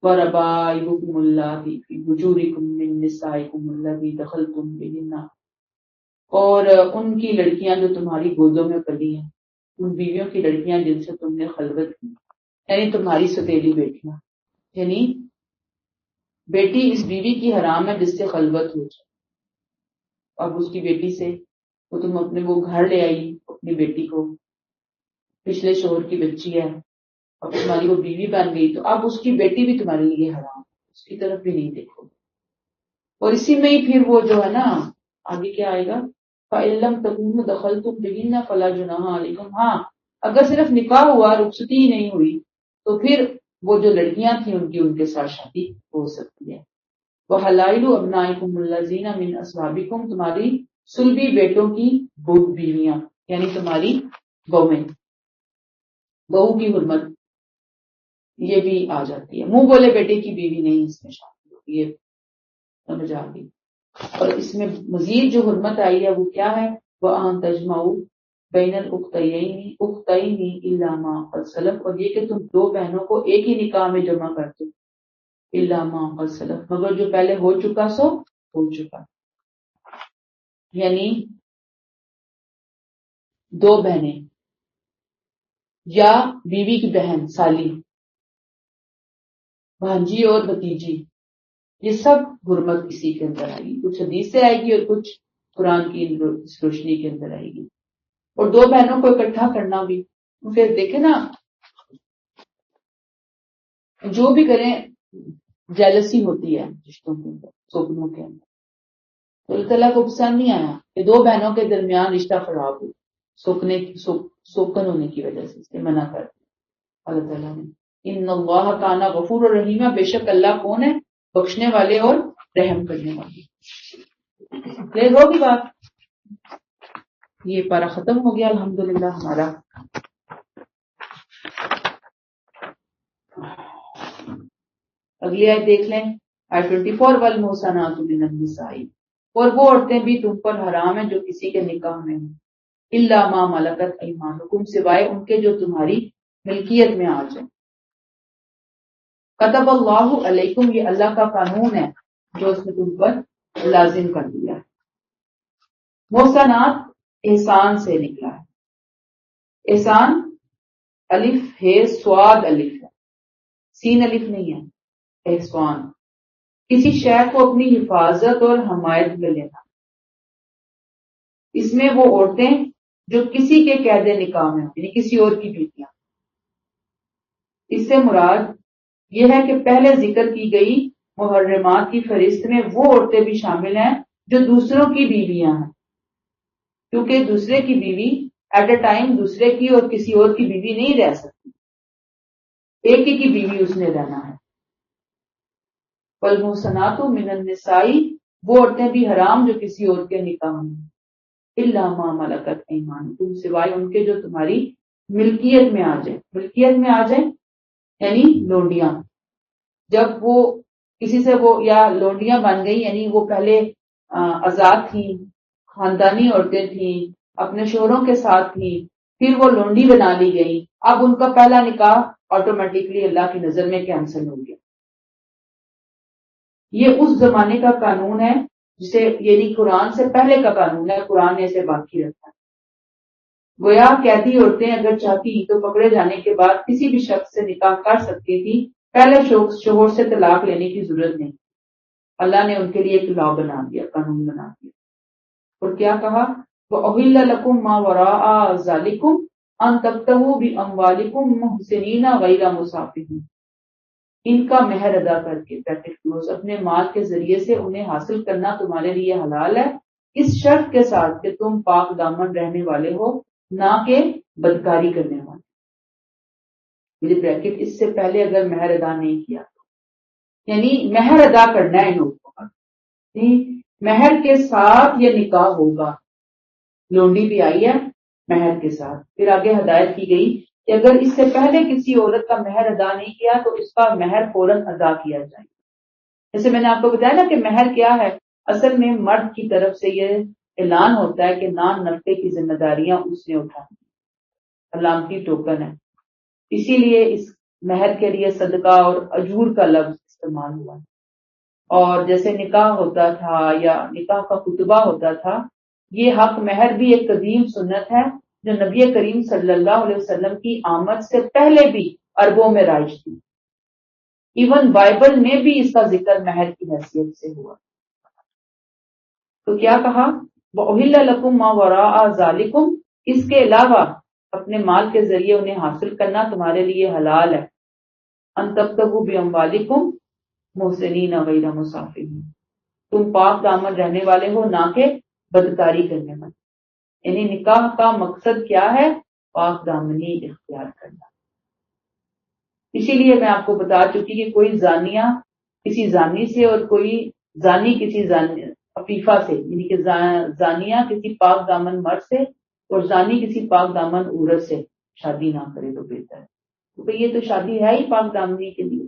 وربائبکم اللاتی فی حجورکم من نسائکم اللاتی دخلتم بہن، اور ان کی لڑکیاں جو تمہاری گودوں میں پلی ہیں، ان بیویوں کی لڑکیاں جن سے تم نے خلوت کی، یعنی تمہاری ستیلی بیٹیاں. یعنی بیٹی اس بیوی کی حرام ہے جس سے خلوت ہو جائے. اب اس کی بیٹی سے وہ تم اپنے وہ گھر لے آئی اپنی بیٹی کو، پچھلے شوہر کی بچی ہے، اب تمہاری وہ بیوی بن گئی، تو اب اس کی بیٹی بھی تمہارے لیے حرام، اس کی طرف بھی نہیں دیکھو. اور اسی میں ہی پھر وہ جو ہے نا آگے کیا آئے گا، فَإِن لَمْ تَكُونُوا دَخَلْتُمْ بِهِنَّ فَلَا جُنَاحَ عَلَيْكُمْ. ہاں اگر صرف نکاح ہوا، رخصتی ہی نہیں ہوئی، تو پھر وہ جو لڑکیاں تھیں ان کے ساتھ شادی ہو سکتی ہے. وَحَلَائِلُ أَبْنَائِكُمُ الَّذِينَ مِنْ أَصْلَابِكُمْ، تمہاری سلبی بیٹوں کی بیویاں یعنی تمہاری بہویں. بہو کی حرمت یہ بھی آ جاتی ہے، منہ بولے بیٹے کی بیوی نہیں اس میں شامل ہوتی، یہ سمجھ آ گئی. اور اس میں مزید جو حرمت آئی ہے وہ کیا ہے، وَأَن تَجْمَعُوا بَيْنَ الْأُخْتَيْنِ إِلَّا مَا قَدْ سَلَفَ، اور یہ کہ تم دو بہنوں کو ایک ہی نکاح میں جمع کر دو، إِلَّا مَا قَدْ سَلَفَ، مگر جو پہلے ہو چکا سو ہو چکا. یعنی دو بہنیں یا بیوی کی بہن، سالی، بھانجی اور بھتیجی، یہ سب حرمت اسی کے اندر آئے گی. کچھ حدیث سے آئے گی اور کچھ قرآن کی اس روشنی کے اندر آئے گی. اور دو بہنوں کو اکٹھا کرنا بھی، پھر دیکھیں نا جو بھی کریں جیلسی ہوتی ہے رشتوں کے اندر، سوکنوں کے اندر. تو اللہ تعالیٰ کو پسند نہیں آیا کہ دو بہنوں کے درمیان رشتہ خراب ہو سوکن ہونے کی وجہ سے، اس نے منع کر دیا اللہ تعالیٰ نے. ان اللہ کان غفور الرحیم، بے شک اللہ کون ہے، بخشنے والے اور رحم کرنے والے. لے ہوگی بات. یہ پارہ ختم ہو گیا الحمدللہ ہمارا. اگلی آیت دیکھ لیں، آیت 24، والمحصنات من النساء، اور وہ عورتیں بھی تم پر حرام ہیں جو کسی کے نکاح میں ہوں، الا ما ملکت ایمانکم، سوائے ان کے جو تمہاری ملکیت میں آ جائیں. کتب اللہ علیکم، یہ اللہ کا قانون ہے جو اس نے تم پر لازم کر دیا ہے. محسنات احسان سے نکلا ہے. احسان الف ہے، سواد الف ہے، سین الف نہیں ہے. احسان کسی شے کو اپنی حفاظت اور حمایت میں لینا. اس میں وہ عورتیں جو کسی کے قید نکاح میں یعنی کسی اور کی بیٹیاں. اس سے مراد یہ ہے کہ پہلے ذکر کی گئی محرمات کی فہرست میں وہ عورتیں بھی شامل ہیں جو دوسروں کی بیویاں ہیں، کیونکہ دوسرے کی بیوی ایٹ اے ٹائم دوسرے کی اور کسی اور کی بیوی نہیں رہ سکتی، ایک ہی کی بیوی اس نے رہنا ہے. والمحصنات من النساء، وہ عورتیں بھی حرام جو کسی اور کے نکاح میں، الا ما ملکت ایمانکم، سوائے ان کے جو تمہاری ملکیت میں آ جائیں. ملکیت میں آ جائیں یعنی لونڈیاں، جب وہ کسی سے وہ یا لونڈیاں بن گئی یعنی وہ پہلے آزاد تھیں، خاندانی عورتیں تھیں، اپنے شوہروں کے ساتھ تھیں، پھر وہ لونڈی بنا لی گئی، اب ان کا پہلا نکاح آٹومیٹکلی اللہ کی نظر میں کینسل ہو گیا. یہ اس زمانے کا قانون ہے جسے یعنی قرآن سے پہلے کا قانون ہے، قرآن نے اسے باقی رکھا ہے. گویا قیدی عورتیں اگر چاہتی تو پکڑے جانے کے بعد کسی بھی شخص سے نکاح کر سکتی تھی، پہلے شوہر سے طلاق لینے کی ضرورت نہیں. اللہ نے ان کے لیے ایک لا بنا دیا، قانون بنا دیا. اور کیا کہا، وَأُحِلَّ لَكُم مَّا وَرَاءَ ذَلِكُمْ أَن تَبْتَغُوا بِأَمْوَالِكُم مُحْسِنِينَ غَيْرَ مُسَافِحِينَ، ان کا مہر ادا کر کے بیٹھ کلوز اپنے مال کے ذریعے سے انہیں حاصل کرنا تمہارے لیے حلال ہے، اس شرط کے ساتھ کہ تم پاک دامن رہنے والے ہو، نہ کہ بدکاری کرنے والے. میری بریکٹ اس سے پہلے اگر مہر ادا نہیں کیا یعنی مہر ادا کرنا ہے ان لوگوں کا، مہر کے ساتھ یہ نکاح ہوگا. لونڈی بھی آئی ہے مہر کے ساتھ. پھر آگے ہدایت کی گئی کہ اگر اس سے پہلے کسی عورت کا مہر ادا نہیں کیا تو اس کا مہر فوراً ادا کیا جائے. جیسے میں نے آپ کو بتایا نا کہ مہر کیا ہے، اصل میں مرد کی طرف سے یہ اعلان ہوتا ہے کہ نان نفقے کی ذمہ داریاں اس نے اٹھانی، علامتی ٹوکن ہے. اسی لیے اس مہر کے لیے صدقہ اور اجور کا لفظ استعمال ہوا. اور جیسے نکاح ہوتا تھا یا نکاح کا خطبہ ہوتا تھا، یہ حق مہر بھی ایک قدیم سنت ہے جو نبی کریم صلی اللہ علیہ وسلم کی آمد سے پہلے بھی عربوں میں رائج تھی. ایون بائبل میں بھی اس کا ذکر مہر کی حیثیت سے ہوا. تو کیا کہا؟ وَأُحِلَّ لَكُم مَّا وَرَاءَ ذَلِكُمْ، اس کے علاوہ اپنے مال کے ذریعے انہیں حاصل کرنا تمہارے لیے حلال ہے. ان تبتغوا بِأَمْوَالِكُمْ مُحْسِنِينَ غَيْرَ مُسَافِحِينَ، تم پاک دامن رہنے والے ہو نہ کہ بدکاری کرنے والے. یعنی نکاح کا مقصد کیا ہے؟ پاک دامنی اختیار کرنا. اسی لیے میں آپ کو بتا چکی کہ کوئی زانیہ کسی زانی سے اور کوئی زانی کسی عفیفہ سے، یعنی کہ زانیہ کسی پاک دامن مرد سے اور زانی کسی پاک دامن عورت سے شادی نہ کرے تو بہتر ہے. تو یہ تو شادی ہے ہی پاک دامنی کے لیے.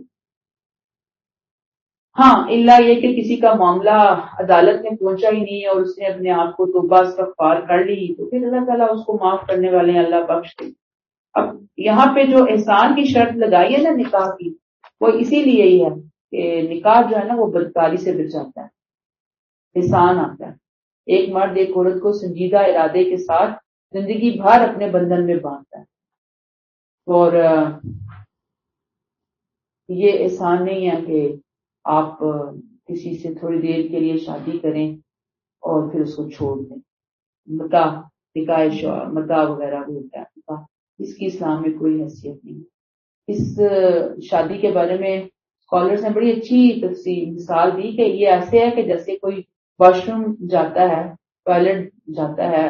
ہاں الا یہ کہ کسی کا معاملہ عدالت میں پہنچا ہی نہیں اور اس نے اپنے آپ کو توبہ استغفار کر لی تو پھر اللہ تعالیٰ اس کو معاف کرنے والے ہیں، اللہ بخش دے. اب یہاں پہ جو احسان کی شرط لگائی ہے نا نکاح کی، وہ اسی لیے ہی ہے کہ نکاح جو ہے نا وہ بدکاری سے بچاتا ہے، احسان آتا ہے. ایک مرد ایک عورت کو سنجیدہ ارادے کے ساتھ زندگی بھر اپنے بندھن میں باندھتا ہے. اور یہ احسان نہیں ہے کہ آپ کسی سے تھوڑی دیر کے لیے شادی کریں اور پھر اس کو چھوڑ دیں. متاع وغیرہ ہوتا ہے، اس کی اسلام میں کوئی حیثیت نہیں. اس شادی کے بارے میں اسکالرز نے بڑی اچھی مثال دی کہ یہ ایسے ہے کہ جیسے کوئی واش روم جاتا ہے، ٹوائلٹ جاتا ہے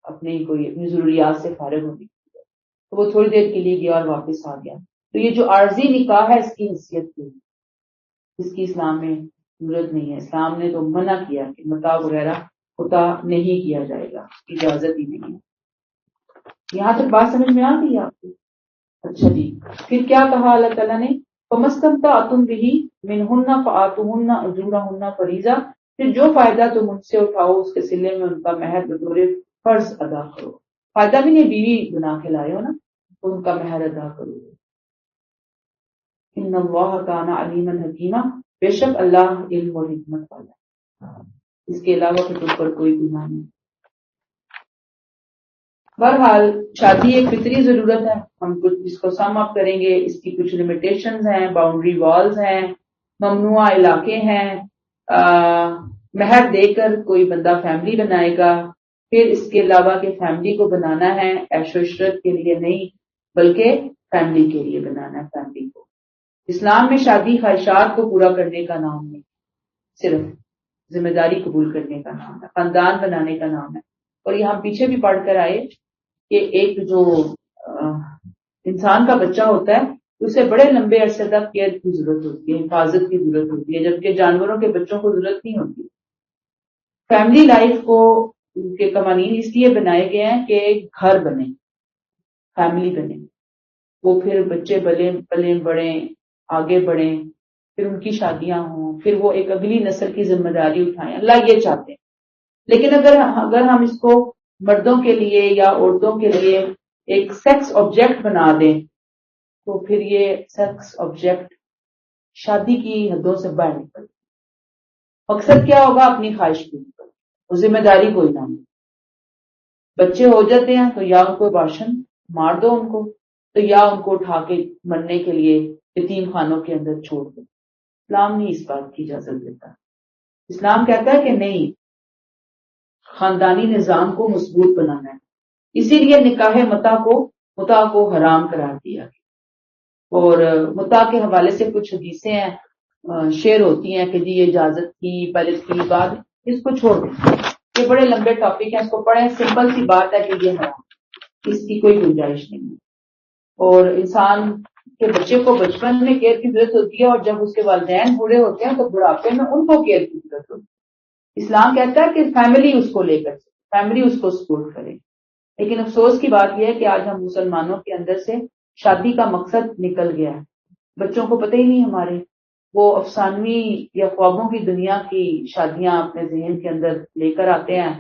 اپنی ضروریات سے فارغ ہونے کے لیے، تو وہ تھوڑی دیر کے لیے گیا اور واپس آ گیا. تو یہ جو عارضی نکاح ہے اس کی حیثیت نہیں، اس کی اسلام میں ضرورت نہیں ہے. اسلام نے تو منع کیا کہ متاع وغیرہ ہوتا نہیں کیا جائے گا، اجازت ہی نہیں ہے. یہاں تک بات سمجھ میں آ گئی آپ کو؟ اچھا جی، پھر کیا کہا اللہ تعالیٰ نے؟ فَمَسْتَمْتَعْتُمْ بِهِ مِنْهُنَّ فَآتُوهُنَّ أُجُورَهُنَّ فَرِيضَةً، پھر جو فائدہ تم ان سے اٹھاؤ اس کے صلے میں ان کا مہر بطور فرض ادا کرو. فائدہ بھی نہیں، بیوی بنا کے لائے ہو نا، تو ان کا مہر ادا کرو. ان اللہ کان علیما حکیما، بے شک اللہ علم اور حکمت والا ہے. اس کے علاوہ پھر تم پر کوئی گناہ نہیں. بہرحال شادی ایک فطری ضرورت ہے. ہم کچھ اس کو سم اپ کریں گے. اس کی کچھ لمیٹیشنز ہیں، باؤنڈری والز ہیں، ممنوع علاقے ہیں. مہر دے کر کوئی بندہ فیملی بنائے گا، پھر اس کے علاوہ کہ فیملی کو بنانا ہے عیش و عشرت کے لیے نہیں بلکہ فیملی کے لیے بنانا ہے. فیملی کو اسلام میں شادی خواہشات کو پورا کرنے کا نام نہیں، صرف ذمہ داری قبول کرنے کا نام ہے، خاندان بنانے کا نام ہے. اور یہاں پیچھے بھی پڑھ کر آئے کہ ایک جو انسان کا بچہ ہوتا ہے اسے بڑے لمبے عرصے تک کیئر کی ضرورت ہوتی ہے، حفاظت کی ضرورت ہوتی ہے، جبکہ جانوروں کے بچوں کو ضرورت نہیں ہوتی. فیملی لائف کو کے قوانین اس لیے بنائے گئے ہیں کہ گھر بنے، فیملی بنے، وہ پھر بچے پلیں بڑھیں، آگے بڑھیں، پھر ان کی شادیاں ہوں، پھر وہ ایک اگلی نسل کی ذمہ داری اٹھائیں. اللہ یہ چاہتے ہیں. لیکن اگر ہم اس کو مردوں کے لیے یا عورتوں کے لیے ایک سیکس آبجیکٹ بنا دیں تو پھر یہ سیکس آبجیکٹ شادی کی حدوں سے باہر نکل. مقصد کیا ہوگا؟ اپنی خواہش پوری کرو، وہ ذمہ داری کوئی نہ. بچے ہو جاتے ہیں تو یا ان کو باشن مار دو ان کو، تو یا ان کو اٹھا کے مرنے کے لیے یتیم خانوں کے اندر چھوڑ دو. اسلام نہیں اس بات کی اجازت دیتا. اسلام کہتا ہے کہ نہیں، خاندانی نظام کو مضبوط بنانا ہے. اسی لیے نکاح متع کو حرام قرار دیا. اور متع کے حوالے سے کچھ حدیثیں ہیں، شیئر ہوتی ہیں کہ جی یہ اجازت کی پہلے کی بات، اس کو چھوڑ دیں. یہ بڑے لمبے ٹاپک ہیں، اس کو پڑھیں. سمپل سی بات ہے کہ یہ حرام، اس کی کوئی گنجائش نہیں ہے. اور انسان کے بچے کو بچپن میں کیئر کی ضرورت ہوتی ہے، اور جب اس کے والدین بوڑھے ہوتے ہیں تو بڑھاپے میں ان کو کیئر کی ضرورت ہوتی ہے. اسلام کہتا ہے کہ فیملی اس کو لے کر، فیملی اس کو سپورٹ کرے. لیکن افسوس کی بات یہ ہے کہ آج ہم مسلمانوں کے اندر سے شادی کا مقصد نکل گیا ہے. بچوں کو پتہ ہی نہیں ہمارے وہ افسانوی یا خوابوں کی دنیا کی شادیاں اپنے ذہن کے اندر لے کر آتے ہیں،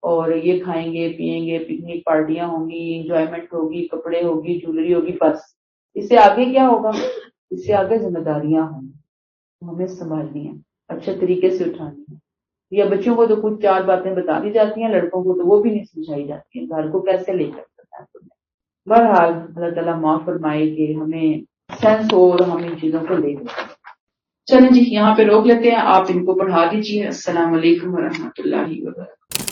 اور یہ کھائیں گے پیئیں گے، پکنک پارٹیاں ہوں گی، انجوائمنٹ ہوگی، کپڑے ہوگی، جولری ہوگی، بس اس سے آگے کیا ہوگا؟ اس سے آگے ذمہ داریاں ہوں گی، ہمیں سنبھالنی ہے، اچھے طریقے سے اٹھانی ہے۔ یا بچوں کو تو کچھ چار باتیں بتا دی جاتی ہیں، لڑکوں کو تو وہ بھی نہیں سمجھائی جاتی ہیں، گھر کو کیسے لے کر چلنا ہے تمہیں۔ بہرحال اللہ تعالیٰ معاف فرمائے کہ ہمیں سینس ہو اور ہم ان چیزوں کو لے لیں۔ چلیں جی، یہاں پہ روک لیتے ہیں، آپ ان کو پڑھا دیجیے۔ السلام علیکم ورحمۃ اللہ وبرکاتہ۔